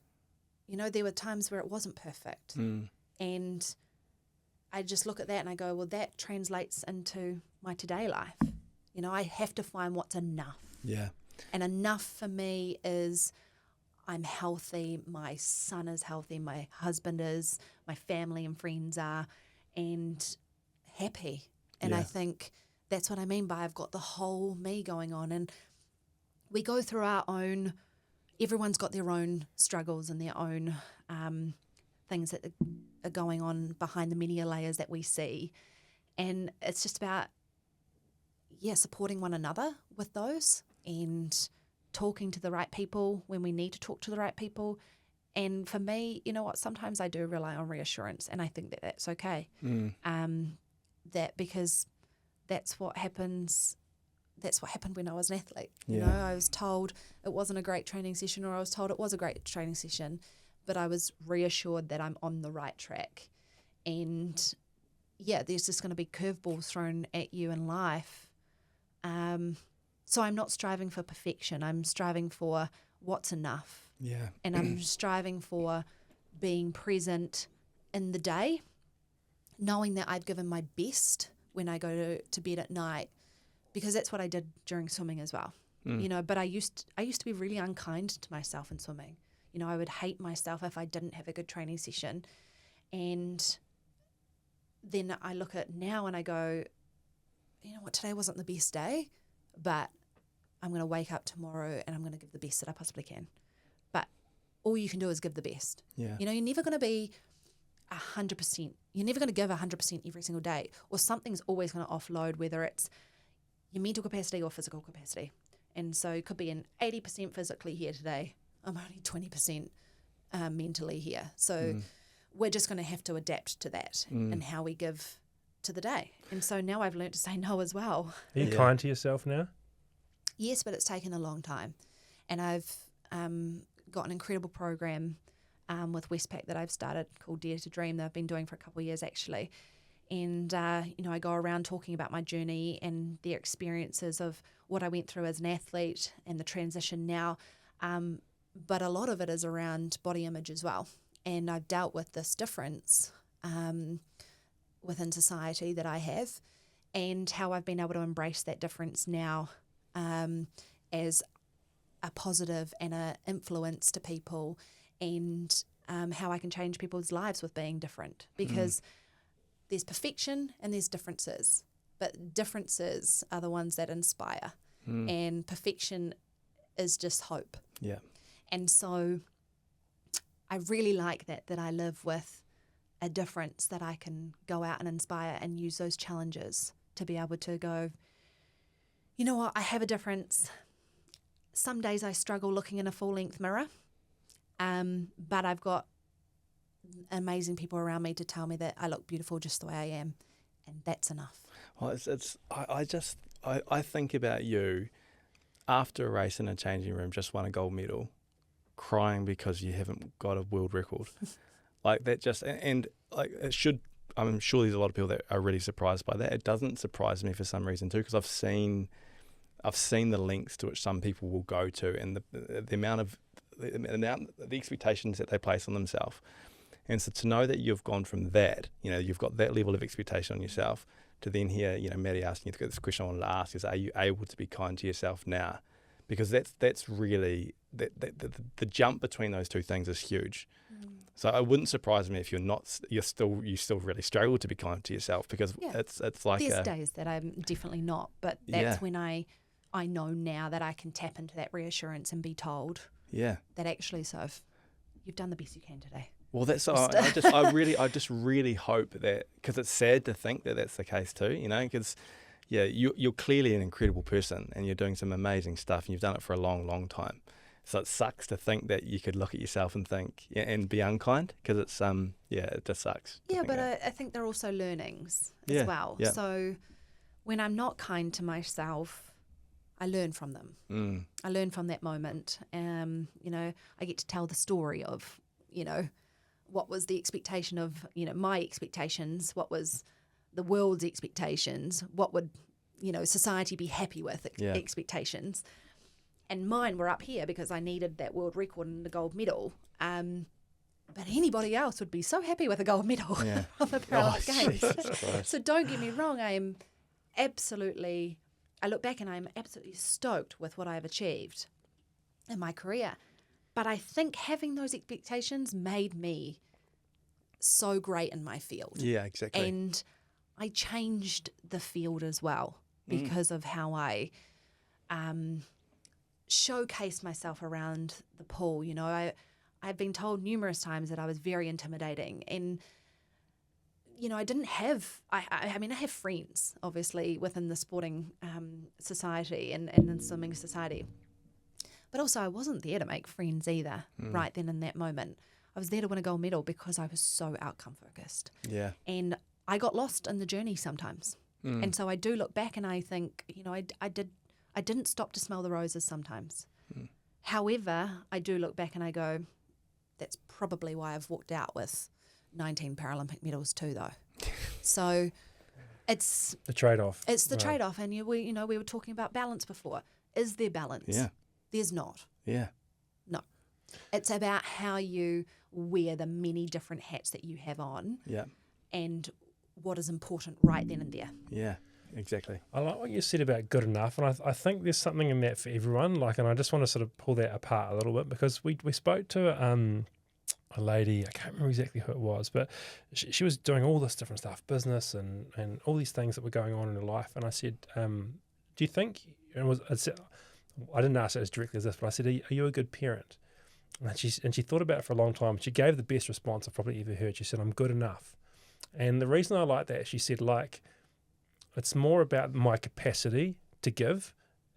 there were times where it wasn't perfect. And I just look at that and I go, well, that translates into my today life. I have to find what's enough. Yeah. And enough for me is I'm healthy, my son is healthy, my husband is, my family and friends are, and happy. And I think that's what I mean by I've got the whole me going on. And we go through our own, everyone's got their own struggles and their own things that are going on behind the many layers that we see. And it's just about, supporting one another with those and talking to the right people when we need to talk to the right people. And for me, you know what, sometimes I do rely on reassurance, and I think that that's okay. That because that's what happens. That's what happened when I was an athlete. You know, I was told it wasn't a great training session, or I was told it was a great training session, but I was reassured that I'm on the right track. And there's just going to be curveballs thrown at you in life. So I'm not striving for perfection. I'm striving for what's enough. Yeah. And I'm striving for being present in the day, knowing that I've given my best when I go to bed at night, because that's what I did during swimming as well. You know, but I used to be really unkind to myself in swimming. You know, I would hate myself if I didn't have a good training session. And then I look at now and I go, you know what, today wasn't the best day, but I'm going to wake up tomorrow and I'm going to give the best that I possibly can. But all you can do is give the best. Yeah. You know, you're never going to be 100%. You're never going to give 100% every single day, or something's always going to offload, whether it's your mental capacity or physical capacity. And so it could be an 80% physically here today. I'm only 20% mentally here. So we're just going to have to adapt to that and how we give to the day. And so now I've learned to say no as well. Are you kind to yourself now? Yes, but it's taken a long time. And I've got an incredible program with Westpac that I've started called Dare to Dream that I've been doing for a couple of years actually. And, you know, I go around talking about my journey and the experiences of what I went through as an athlete and the transition now. But a lot of it is around body image as well. And I've dealt with this difference within society that I have, and how I've been able to embrace that difference now as a positive and an influence to people, and how I can change people's lives with being different. Because there's perfection and there's differences, but differences are the ones that inspire, and perfection is just hope. Yeah. And so I really like that I live with a difference, that I can go out and inspire and use those challenges to be able to go, you know what, I have a difference. Some days I struggle looking in a full-length mirror, but I've got amazing people around me to tell me that I look beautiful just the way I am, and that's enough. Well, I think about you after a race in a changing room, just won a gold medal, crying because you haven't got a world record. Like that just, and like it should, I'm sure there's a lot of people that are really surprised by that. It doesn't surprise me for some reason too, because I've seen the lengths to which some people will go to, and the expectations that they place on themselves. And so to know that you've gone from that, you know, you've got that level of expectation on yourself, to then hear, you know, Matty asking you this question I wanted to ask is, are you able to be kind to yourself now? Because that's really, the jump between those two things is huge. So it wouldn't surprise me if you still really struggle to be kind to yourself, because it's like there's days that I'm definitely not, but that's when I know now that I can tap into that reassurance and be told that actually, so you've done the best you can today. Well, that's I just really hope that, because it's sad to think that that's the case too, you know, because you're clearly an incredible person and you're doing some amazing stuff and you've done it for a long, long time. So it sucks to think that you could look at yourself and think and be unkind, because it's it just sucks. Yeah, but I think they're also learnings as well. Yeah. So when I'm not kind to myself, I learn from them. I learn from that moment. You know, I get to tell the story of, you know, what was the expectation of, you know, my expectations, what was the world's expectations, what would, you know, society be happy with expectations. And mine were up here because I needed that world record and the gold medal. But anybody else would be so happy with a gold medal on the Paralympic Games. So don't get me wrong, I look back and I'm absolutely stoked with what I've achieved in my career. But I think having those expectations made me so great in my field. Yeah, exactly. And I changed the field as well because of how I showcase myself around the pool. You know, I've been told numerous times that I was very intimidating, and you know, I didn't have. I mean, I have friends obviously within the sporting society and in swimming society, but also I wasn't there to make friends either. Right then in that moment, I was there to win a gold medal because I was so outcome focused. Yeah. And I got lost in the journey sometimes. And so I do look back and I think, you know, I didn't stop to smell the roses sometimes. However, I do look back and I go, that's probably why I've walked out with 19 Paralympic medals too, though. So it's The trade-off. It's the trade-off. And we were talking about balance before. Is there balance? Yeah. There's not. Yeah. No. It's about how you wear the many different hats that you have on. Yeah. And what is important right then and there. Yeah. Exactly. I like what you said about good enough, and I think there's something in that for everyone. Like, and I just want to sort of pull that apart a little bit, because we spoke to a lady, I can't remember exactly who it was, but she was doing all this different stuff, business and all these things that were going on in her life. And I said, do you think, I didn't ask it as directly as this, but I said, are you a good parent? And she thought about it for a long time. She gave the best response I've probably ever heard. She said, I'm good enough. And the reason I like that, she said, like, it's more about my capacity to give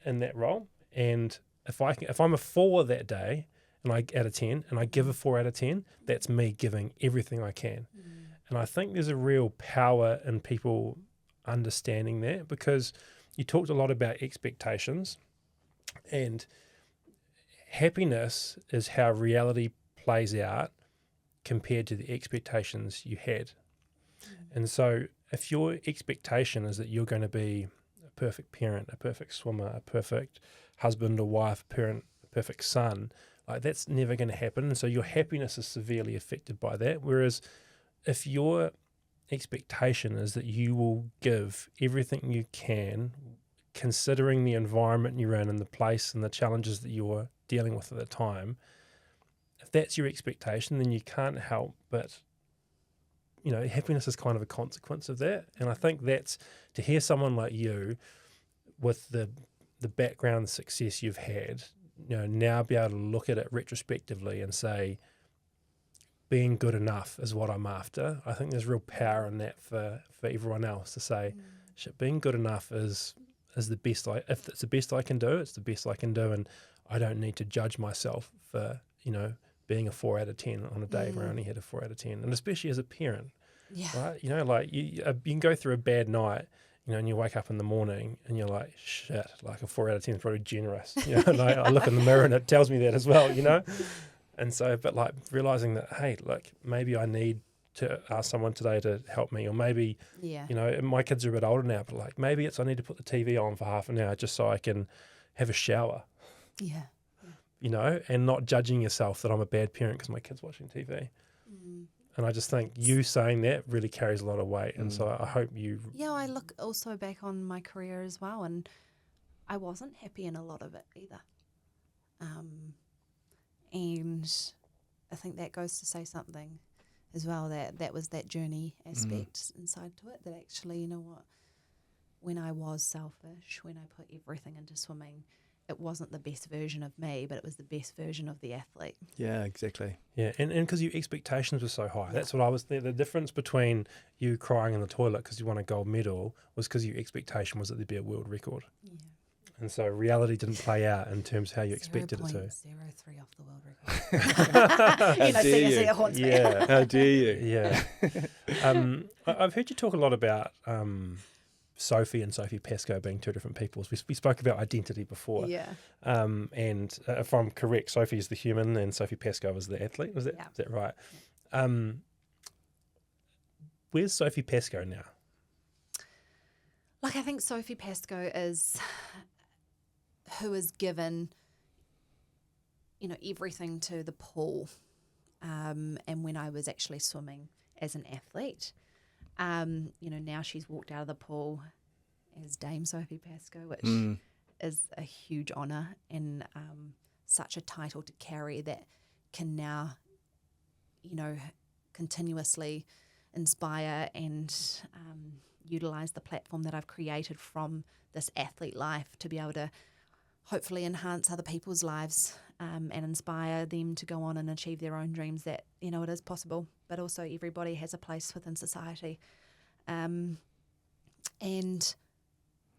in that role. And if I'm a 4 that day and I out of 10 and I give a 4 out of 10, that's me giving everything I can. And I think there's a real power in people understanding that, because you talked a lot about expectations, and happiness is how reality plays out compared to the expectations you had. And so if your expectation is that you're going to be a perfect parent, a perfect swimmer, a perfect husband or wife, parent, a perfect son, like, that's never going to happen. And so your happiness is severely affected by that. Whereas if your expectation is that you will give everything you can, considering the environment you're in and the place and the challenges that you're dealing with at the time, if that's your expectation, then you can't help but, you know, happiness is kind of a consequence of that. And I think that's, to hear someone like you with the background success you've had, you know, now be able to look at it retrospectively and say, being good enough is what I'm after. I think there's real power in that for everyone else to say, shit, being good enough is the best if it's the best I can do, it's the best I can do, and I don't need to judge myself for, you know, being a 4 out of 10 on a day where I only had a 4 out of 10. And especially as a parent, right? You know, like you can go through a bad night, you know, and you wake up in the morning and you're like, shit, like a 4 out of 10 is probably generous. You know, and I look in the mirror and it tells me that as well, you know? And so, but like realizing that, hey, look, maybe I need to ask someone today to help me, or maybe, you know, my kids are a bit older now, but like maybe I need to put the TV on for half an hour just so I can have a shower. Yeah. You know, and not judging yourself that I'm a bad parent because my kid's watching TV. And I just think you saying that really carries a lot of weight. And so I hope you... Yeah, I look also back on my career as well, and I wasn't happy in a lot of it either. And I think that goes to say something as well, that was that journey aspect inside to it, that actually, you know what, when I was selfish, when I put everything into swimming, it wasn't the best version of me, but it was the best version of the athlete. Yeah, exactly. Yeah, and because your expectations were so high. That's what I was... The difference between you crying in the toilet because you won a gold medal was because your expectation was that there'd be a world record. Yeah. And so reality didn't play out in terms of how you expected it to. 0.03 off the world record. You know, seriously, it haunts me. Yeah, how dare you? Yeah. I've heard you talk a lot about... Sophie and Sophie Pascoe being two different peoples. We spoke about identity before. Yeah. And if I'm correct, Sophie is the human and Sophie Pascoe is the athlete. Is that right? Yeah. Where's Sophie Pascoe now? Like, I think Sophie Pascoe is who is given, you know, everything to the pool. And when I was actually swimming as an athlete, you know, now she's walked out of the pool as Dame Sophie Pascoe, which is a huge honour and such a title to carry that can now, you know, continuously inspire and utilise the platform that I've created from this athlete life to be able to hopefully enhance other people's lives and inspire them to go on and achieve their own dreams, that, you know, it is possible, but also everybody has a place within society. And,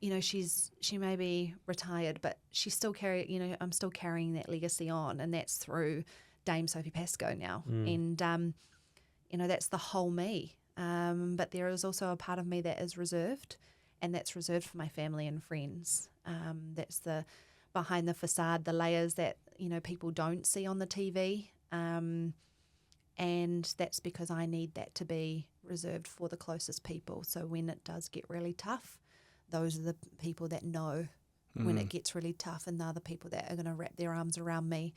you know, she may be retired, but she's still I'm still carrying that legacy on, and that's through Dame Sophie Pascoe now. And, you know, that's the whole me. But there is also a part of me that is reserved, and that's reserved for my family and friends. That's the behind the facade, the layers that, you know, people don't see on the TV. And that's because I need that to be reserved for the closest people. So when it does get really tough, those are the people that know when it gets really tough, and they're the people that are going to wrap their arms around me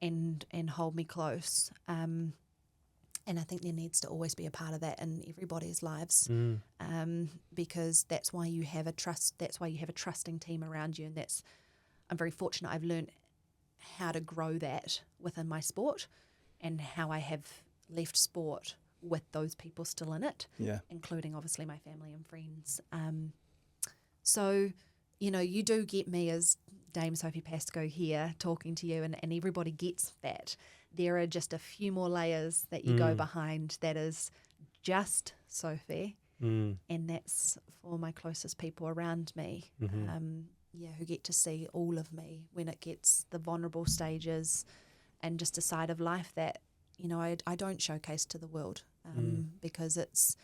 and hold me close. And I think there needs to always be a part of that in everybody's lives, because that's why you have a trust. That's why you have a trusting team around you, and I'm very fortunate. I've learned how to grow that within my sport, and how I have left sport with those people still in it, including obviously my family and friends. So, you know, you do get me as Dame Sophie Pascoe here talking to you, and everybody gets that. There are just a few more layers that you go behind that is just Sophie, and that's for my closest people around me, who get to see all of me when it gets the vulnerable stages, and just a side of life that, you know, I don't showcase to the world, because it's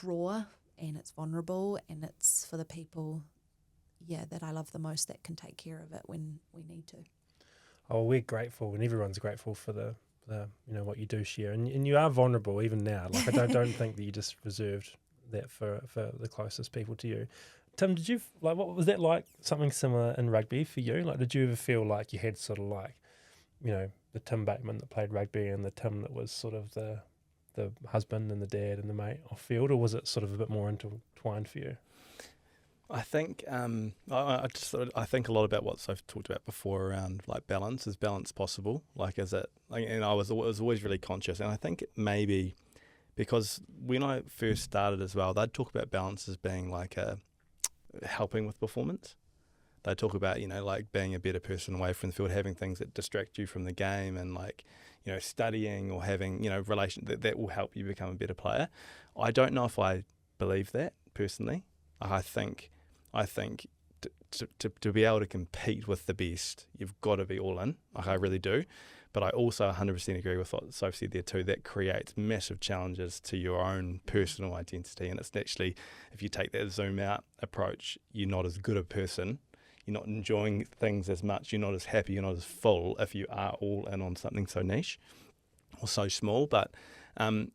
raw and it's vulnerable, and it's for the people, that I love the most, that can take care of it when we need to. Oh, we're grateful, and everyone's grateful for the you know, what you do share, and you are vulnerable even now. Like, I don't think that you just reserved that for the closest people to you. Tim, did you what was that like? Something similar in rugby for you? Like, did you ever feel like you had sort of like, you know, the Tim Bateman that played rugby and the Tim that was sort of the husband and the dad and the mate off field, or was it sort of a bit more intertwined for you? I think I think a lot about what I've talked about before around like balance. Is balance possible? Like, is it? And I was always really conscious, and I think it maybe because when I first started as well, they'd talk about balance as being like helping with performance. They talk about, you know, like being a better person away from the field, having things that distract you from the game, and like, you know, studying or having, you know, that will help you become a better player. I don't know if I believe that personally. I think to be able to compete with the best, you've got to be all in. Like, I really do. But I also 100% agree with what Sophie said there too. That creates massive challenges to your own personal identity. And it's actually, if you take that zoom out approach, you're not as good a person. You're not enjoying things as much. You're not as happy. You're not as full if you are all in on something so niche or so small. But I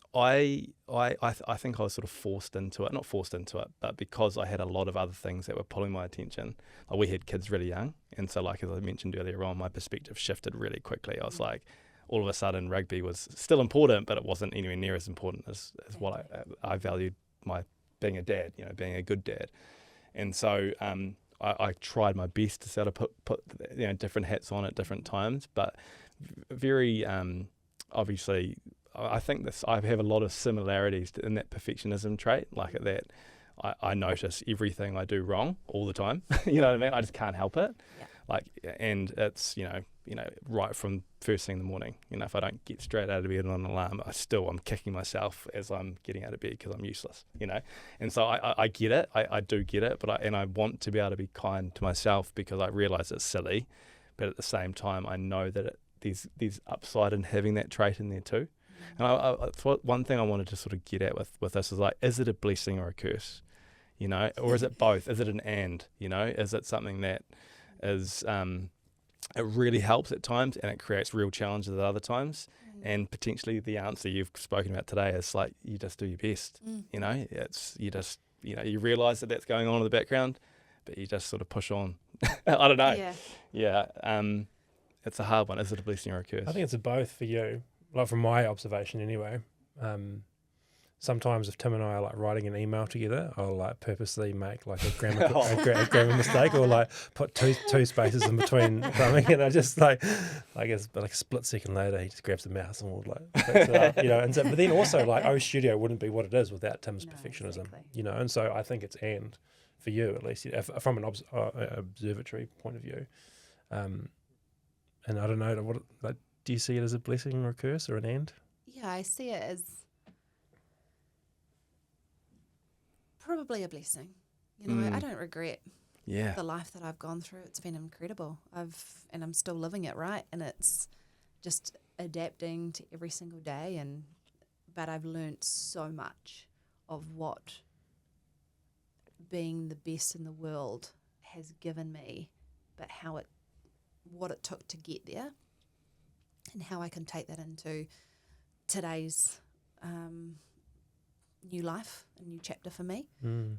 think I was sort of forced into it. Not forced into it, but because I had a lot of other things that were pulling my attention. Like, we had kids really young. And so, like, as I mentioned earlier on, my perspective shifted really quickly. I was like, all of a sudden rugby was still important, but it wasn't anywhere near as important as what I valued my being a dad, you know, being a good dad. And so I tried my best to sort of put you know, different hats on at different times, but very obviously I think I have a lot of similarities in that perfectionism trait, like that I notice everything I do wrong all the time. You know what I mean? I just can't help it. Yeah. Like, and it's, you know, right from first thing in the morning, you know, if I don't get straight out of bed on an alarm, I'm kicking myself as I'm getting out of bed because I'm useless, you know? And so I get it. I do get it, but I want to be able to be kind to myself because I realize it's silly, but at the same time, I know that there's upside in having that trait in there too. And one thing I wanted to sort of get at with this is like, is it a blessing or a curse? You know, or is it both? Is it an and? You know, is it something that is it really helps at times and it creates real challenges at other times? And potentially the answer you've spoken about today is like, you just do your best. You know, you realise that that's going on in the background, but you just sort of push on. I don't know. Yeah. It's a hard one. Is it a blessing or a curse? I think it's a both for you. Like, from my observation anyway. Sometimes if Tim and I are like writing an email together, I'll like purposely make like a grammar mistake, or like put two spaces in between something, and I just like a split second later he just grabs the mouse and will like fix it up, you know. And so, but then also like O Studio wouldn't be what it is without Tim's perfectionism, exactly. You know. And so I think it's and for you at least, from an observatory point of view. And I don't know, do you see it as a blessing or a curse or an and? Yeah, I see it as probably a blessing. I don't regret the life that I've gone through. It's been incredible. And I'm still living it, right? And it's just adapting to every single day. But I've learnt so much of what being the best in the world has given me, but what it took to get there, and how I can take that into today's new life, a new chapter for me.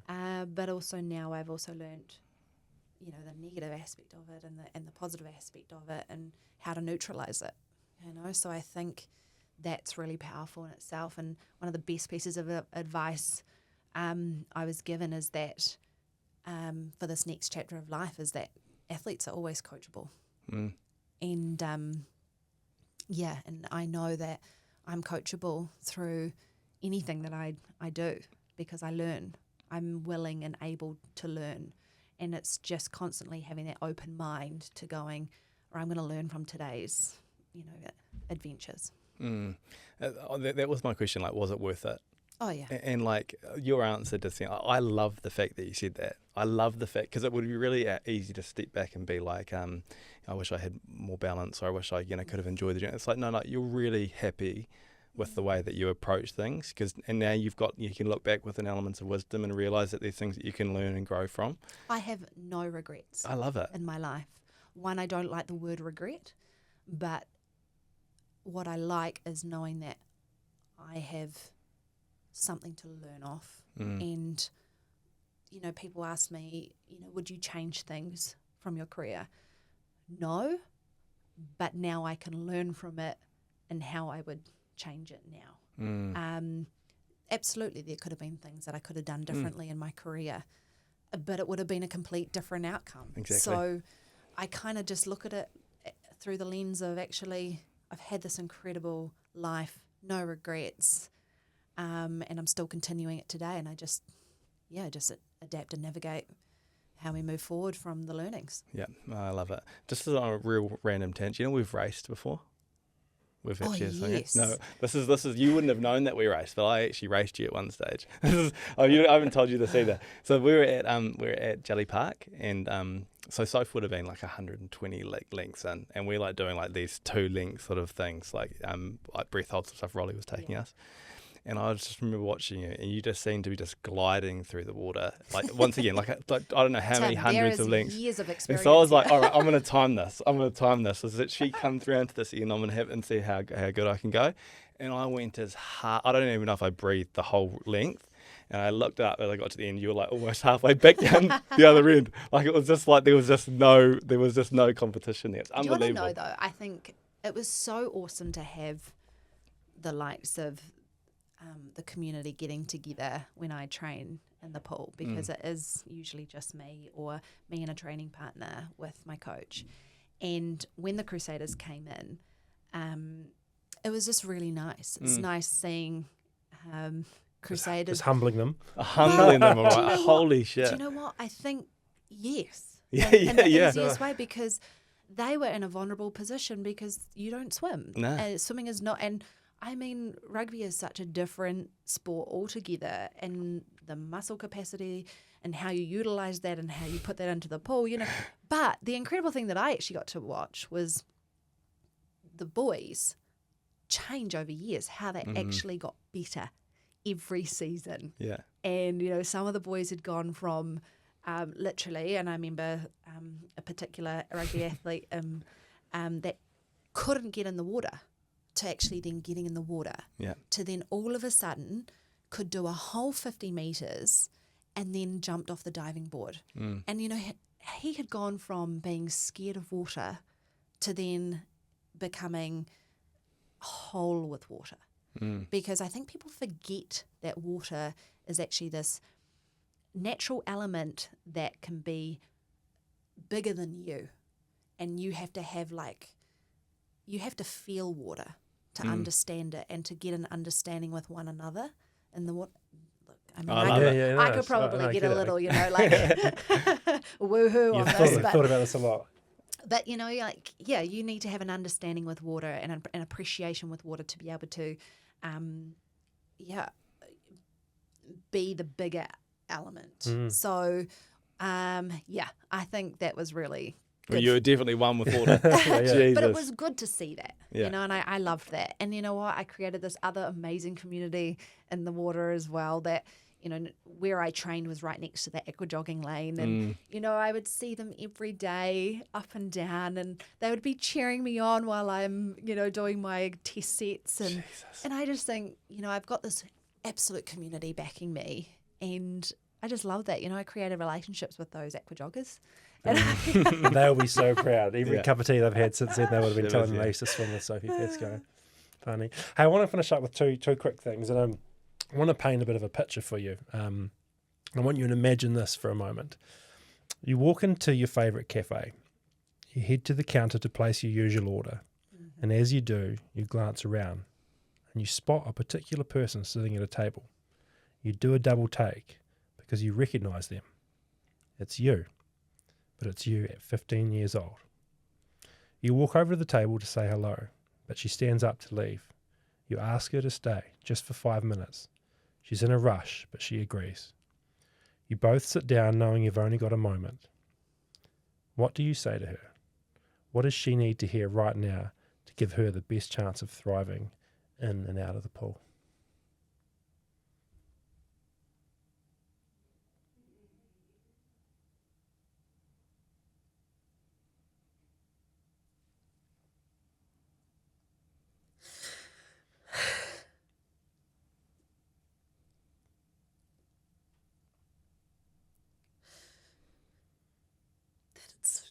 But also now I've also learnt, the negative aspect of it and the positive aspect of it, and how to neutralise it. So I think that's really powerful in itself. And one of the best pieces of advice I was given is that for this next chapter of life is that athletes are always coachable. And and I know that I'm coachable through anything that I do, because I learn. I'm willing and able to learn. And it's just constantly having that open mind to going, or I'm going to learn from today's, adventures. That was my question. Like, was it worth it? Oh, yeah. And like your answer to thing, I love the fact that you said that. I love the fact, because it would be really easy to step back and be like, I wish I had more balance, or I wish I could have enjoyed the journey. It's like, no, you're really happy with the way that you approach things, and now you can look back with an element of wisdom and realise that there's things that you can learn and grow from. I have no regrets. I love it. In my life. One, I don't like the word regret, but what I like is knowing that I have something to learn off. And, people ask me, would you change things from your career? No, but now I can learn from it and how I would change it now. Absolutely, there could have been things that I could have done differently in my career, but it would have been a complete different outcome. Exactly. So I kind of just look at it through the lens of, actually, I've had this incredible life, no regrets, and I'm still continuing it today. And I just adapt and navigate how we move forward from the learnings. Yeah, I love it. Just on a real random tangent, we've raced before. We've actually yes. No, this is you wouldn't have known that we raced, but I actually raced you at one stage. I haven't told you this either. So we were at Jelly Park, and so Soph would have been like 120 lengths in, and we're like doing like these 2-length sort of things, like breath holds and stuff. Rolly was taking us. And I just remember watching you, and you just seemed to be just gliding through the water. Like, once again, like I don't know how many hundreds of lengths. Years of experience. And so I was like, all right, I'm going to time this. So that she comes around to this end, I'm going to have it and see how good I can go. And I went as hard. I don't even know if I breathed the whole length. And I looked up as I got to the end. You were like almost halfway back down the other end. Like, it was just like there was just no competition there. It's unbelievable. Do you want to know, though? I think it was so awesome to have the likes of the community getting together when I train in the pool, because it is usually just me and a training partner with my coach. And when the Crusaders came in, it was just really nice. It's nice seeing Crusaders. Just humbling them. Humbling them, all right. Holy shit. Do you know what? I think, yes. In the easiest way, because they were in a vulnerable position because you don't swim. No. Swimming is not... And I mean, rugby is such a different sport altogether, and the muscle capacity and how you utilise that and how you put that into the pool, But the incredible thing that I actually got to watch was the boys change over years, how they actually got better every season. Yeah. And, some of the boys had gone from literally, and I remember a particular rugby athlete that couldn't get in the water, to actually then getting in the water, to then all of a sudden could do a whole 50 metres and then jumped off the diving board. And, he had gone from being scared of water to then becoming whole with water. Because I think people forget that water is actually this natural element that can be bigger than you. And you have to have you have to feel water to understand it and to get an understanding with one another. And I could probably get a little, woohoo on this. You've thought about this a lot. But, you know, like, yeah, you need to have an understanding with water and an appreciation with water to be able to, be the bigger element. So, I think that was really Well, good. you were definitely one with water. But Jesus. it was good to see that, Yeah. you know, and I loved that. And you know what? I created this other amazing community in the water as well that, you know, where I trained was right next to the aqua jogging lane. And, you know, I would see them every day up and down, and they would be cheering me on while I'm, you know, doing my test sets. And I just think, you know, I've got this absolute community backing me. And I just love that. You know, I created relationships with those aqua joggers. And They'll be so proud. Every cup of tea they've had since then, they would have been telling Shivers, me they used to swim with Sophie Pascoe. Funny. Hey, I want to finish up with two quick things, and I want to paint a bit of a picture for you. I want you to imagine this for a moment. You walk into your favourite cafe. You head to the counter to place your usual order, and as you do, you glance around, and you spot a particular person sitting at a table. You do a double take because you recognise them. It's you. But it's you at 15 years old. You walk over to the table to say hello, but she stands up to leave. You ask her to stay just for 5 minutes. She's in a rush, but she agrees. You both sit down knowing you've only got a moment. What do you say to her? What does she need to hear right now to give her the best chance of thriving in and out of the pool? it's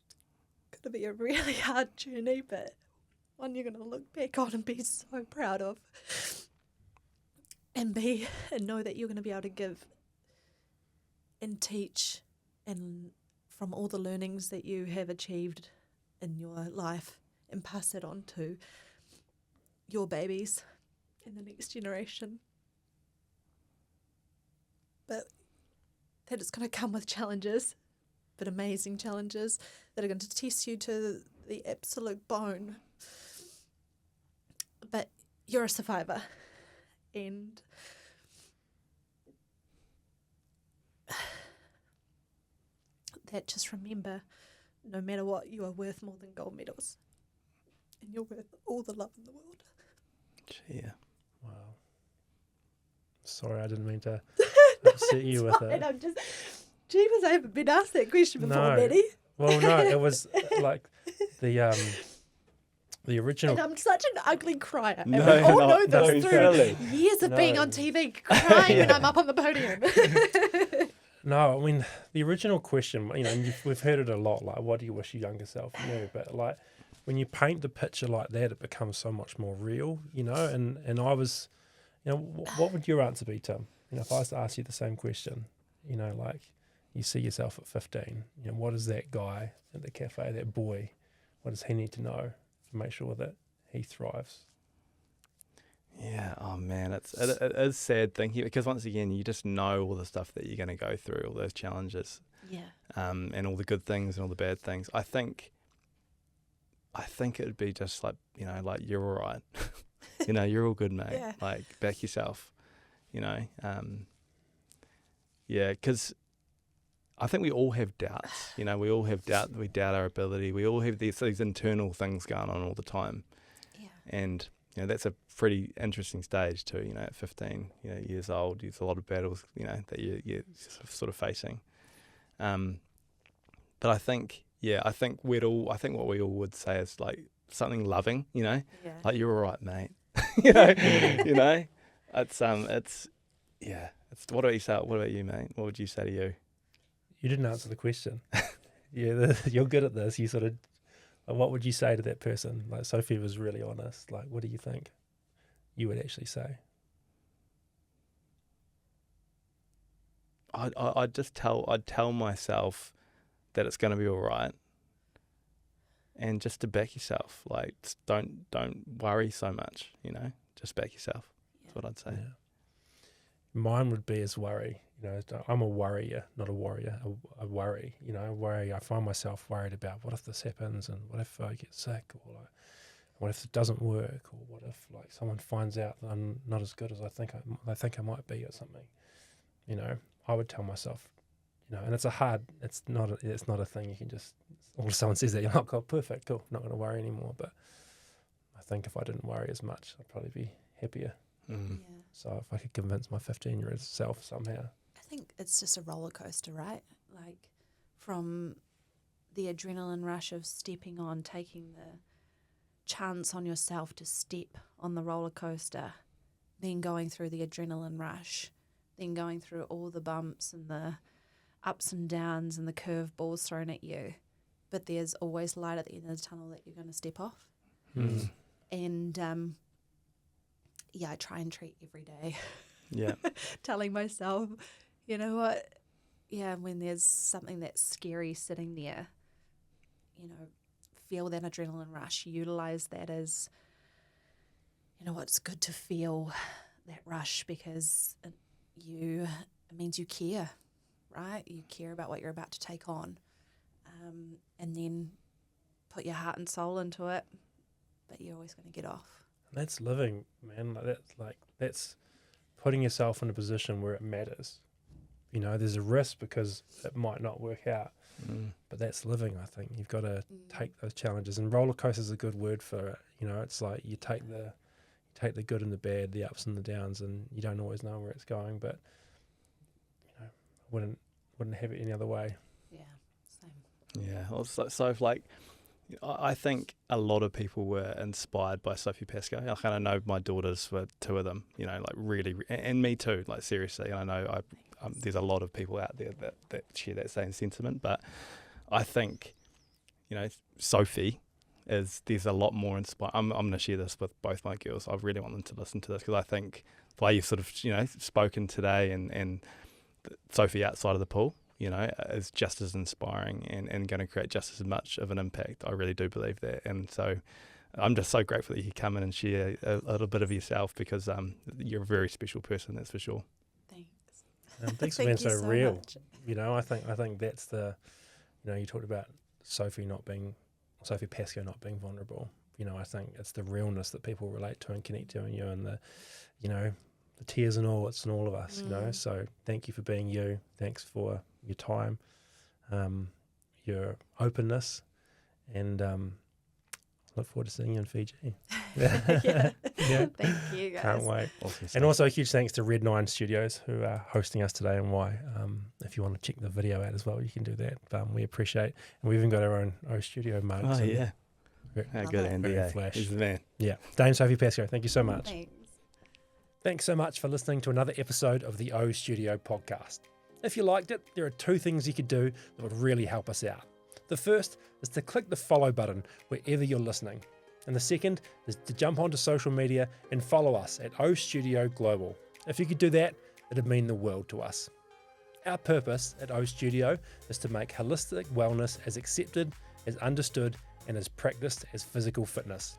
going to be a really hard journey, but one you're going to look back on and be so proud of. And know that you're going to be able to give and teach and from all the learnings that you have achieved in your life and pass it on to your babies and the next generation. But that it's going to come with challenges, but amazing challenges that are going to test you to the absolute bone. But you're a survivor. And that just remember, no matter what, you are worth more than gold medals. And you're worth all the love in the world. Yeah. Wow. Sorry, I didn't mean to upset you with it. I'm just, Jeebus, I haven't been asked that question before, No. Matty. Well, no, it was like the original. And I'm such an ugly crier. And No, we all no, know this no, through really. years of being on TV, crying when I'm up on the podium. No, I mean, the original question, you know, and we've heard it a lot, like, what do you wish your younger self knew? But, like, when you paint the picture like that, it becomes so much more real, you know? And I was, you know, what would your answer be, Tim? You know, if I was to ask you the same question, you know, like, you see yourself at 15, you know, what is that guy at the cafe, that boy, what does he need to know to make sure that he thrives? Yeah, oh man, it is sad thinking, because once again, you just know all the stuff that you're going to go through, all those challenges, and all the good things and all the bad things. I think it'd be just like, you know, like, you're all right, you know, you're all good, mate. Yeah. Like, back yourself, you know. Because I think we all have doubts, you know. We all have doubt. We doubt our ability. We all have these internal things going on all the time. Yeah. And you know, that's a pretty interesting stage too, you know, at 15, you know, years old. There's a lot of battles, you know, that you're sort of facing. But I think what we all would say is like something loving, you know, like, you're all right, mate. you know, it's what about yourself? What about you, mate? What would you say to you? You didn't answer the question. Yeah, you're good at this. You sort of, what would you say to that person? Like, Sophie was really honest. Like, what do you think you would actually say? I'd tell myself that it's going to be all right, and just to back yourself. Like, don't worry so much. You know, just back yourself. That's what I'd say. Mine would be as worry. I'm a worrier, not a warrior. A worry. Worry. I find myself worried about what if this happens, and what if I get sick, or like, what if it doesn't work, or what if like someone finds out that I'm not as good as I think I might be, or something. I would tell myself, and it's not a thing you can just. Or someone says that, you're like, oh, perfect, cool, not going to worry anymore. But I think if I didn't worry as much, I'd probably be happier. Mm. Yeah. So if I could convince my 15-year-old self somehow. I think it's just a roller coaster, right? Like from the adrenaline rush of stepping on, taking the chance on yourself to step on the roller coaster, then going through the adrenaline rush, then going through all the bumps and the ups and downs and the curveballs thrown at you. But there's always light at the end of the tunnel that you're going to step off. Mm. And I try and treat every day. Yeah. Telling myself, you know what? Yeah, when there's something that's scary sitting there, feel that adrenaline rush. Utilize that as, it's good to feel that rush because it means you care, right? You care about what you're about to take on. And then put your heart and soul into it, but you're always going to get off. That's living, man. That's putting yourself in a position where it matters. There's a risk because it might not work out, but that's living. I think you've got to take those challenges, and roller coaster is a good word for it. It's like you take the good and the bad, the ups and the downs, and you don't always know where it's going. But wouldn't have it any other way. Yeah, same. Yeah. Well, so like, I think a lot of people were inspired by Sophie Pascoe. I kind of know my daughters were two of them, like really, and me too, like seriously. And I know there's a lot of people out there that share that same sentiment. But I think, Sophie there's a lot more inspired. I'm going to share this with both my girls. I really want them to listen to this because I think the way you've sort of, spoken today and Sophie outside of the pool, is just as inspiring and going to create just as much of an impact. I really do believe that. And so I'm just so grateful that you come in and share a little bit of yourself because you're a very special person, that's for sure. Thanks. Thanks for being so real. Much. I think that's the, you talked about Sophie Pascoe not being vulnerable. I think it's the realness that people relate to and connect to in you, and the tears and all, it's in all of us, So thank you for being you. Thanks for your time, your openness, and look forward to seeing you in Fiji. Yeah. Yeah. Thank you, guys. Can't wait. Awesome stuff. And also a huge thanks to Red 9 Studios who are hosting us today, and why. If you want to check the video out as well, you can do that. We appreciate, and we've even got our own studio mugs. Oh, yeah. How good, it. Andy. Flash. He's the man. Yeah. Dame Sophie Pascoe, thank you so much. Thanks. Thanks so much for listening to another episode of the O Studio podcast. If you liked it, there are two things you could do that would really help us out. The first is to click the follow button wherever you're listening. And the second is to jump onto social media and follow us at O Studio Global. If you could do that, it'd mean the world to us. Our purpose at O Studio is to make holistic wellness as accepted, as understood, and as practiced as physical fitness.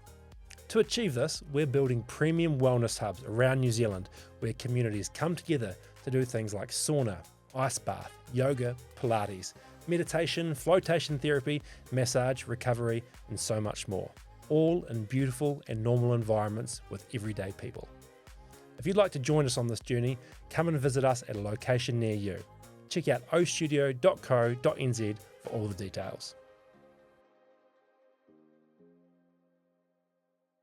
To achieve this, we're building premium wellness hubs around New Zealand where communities come together to do things like sauna, ice bath, yoga, Pilates, meditation, flotation therapy, massage, recovery, and so much more. All in beautiful and normal environments with everyday people. If you'd like to join us on this journey, come and visit us at a location near you. Check out ostudio.co.nz for all the details.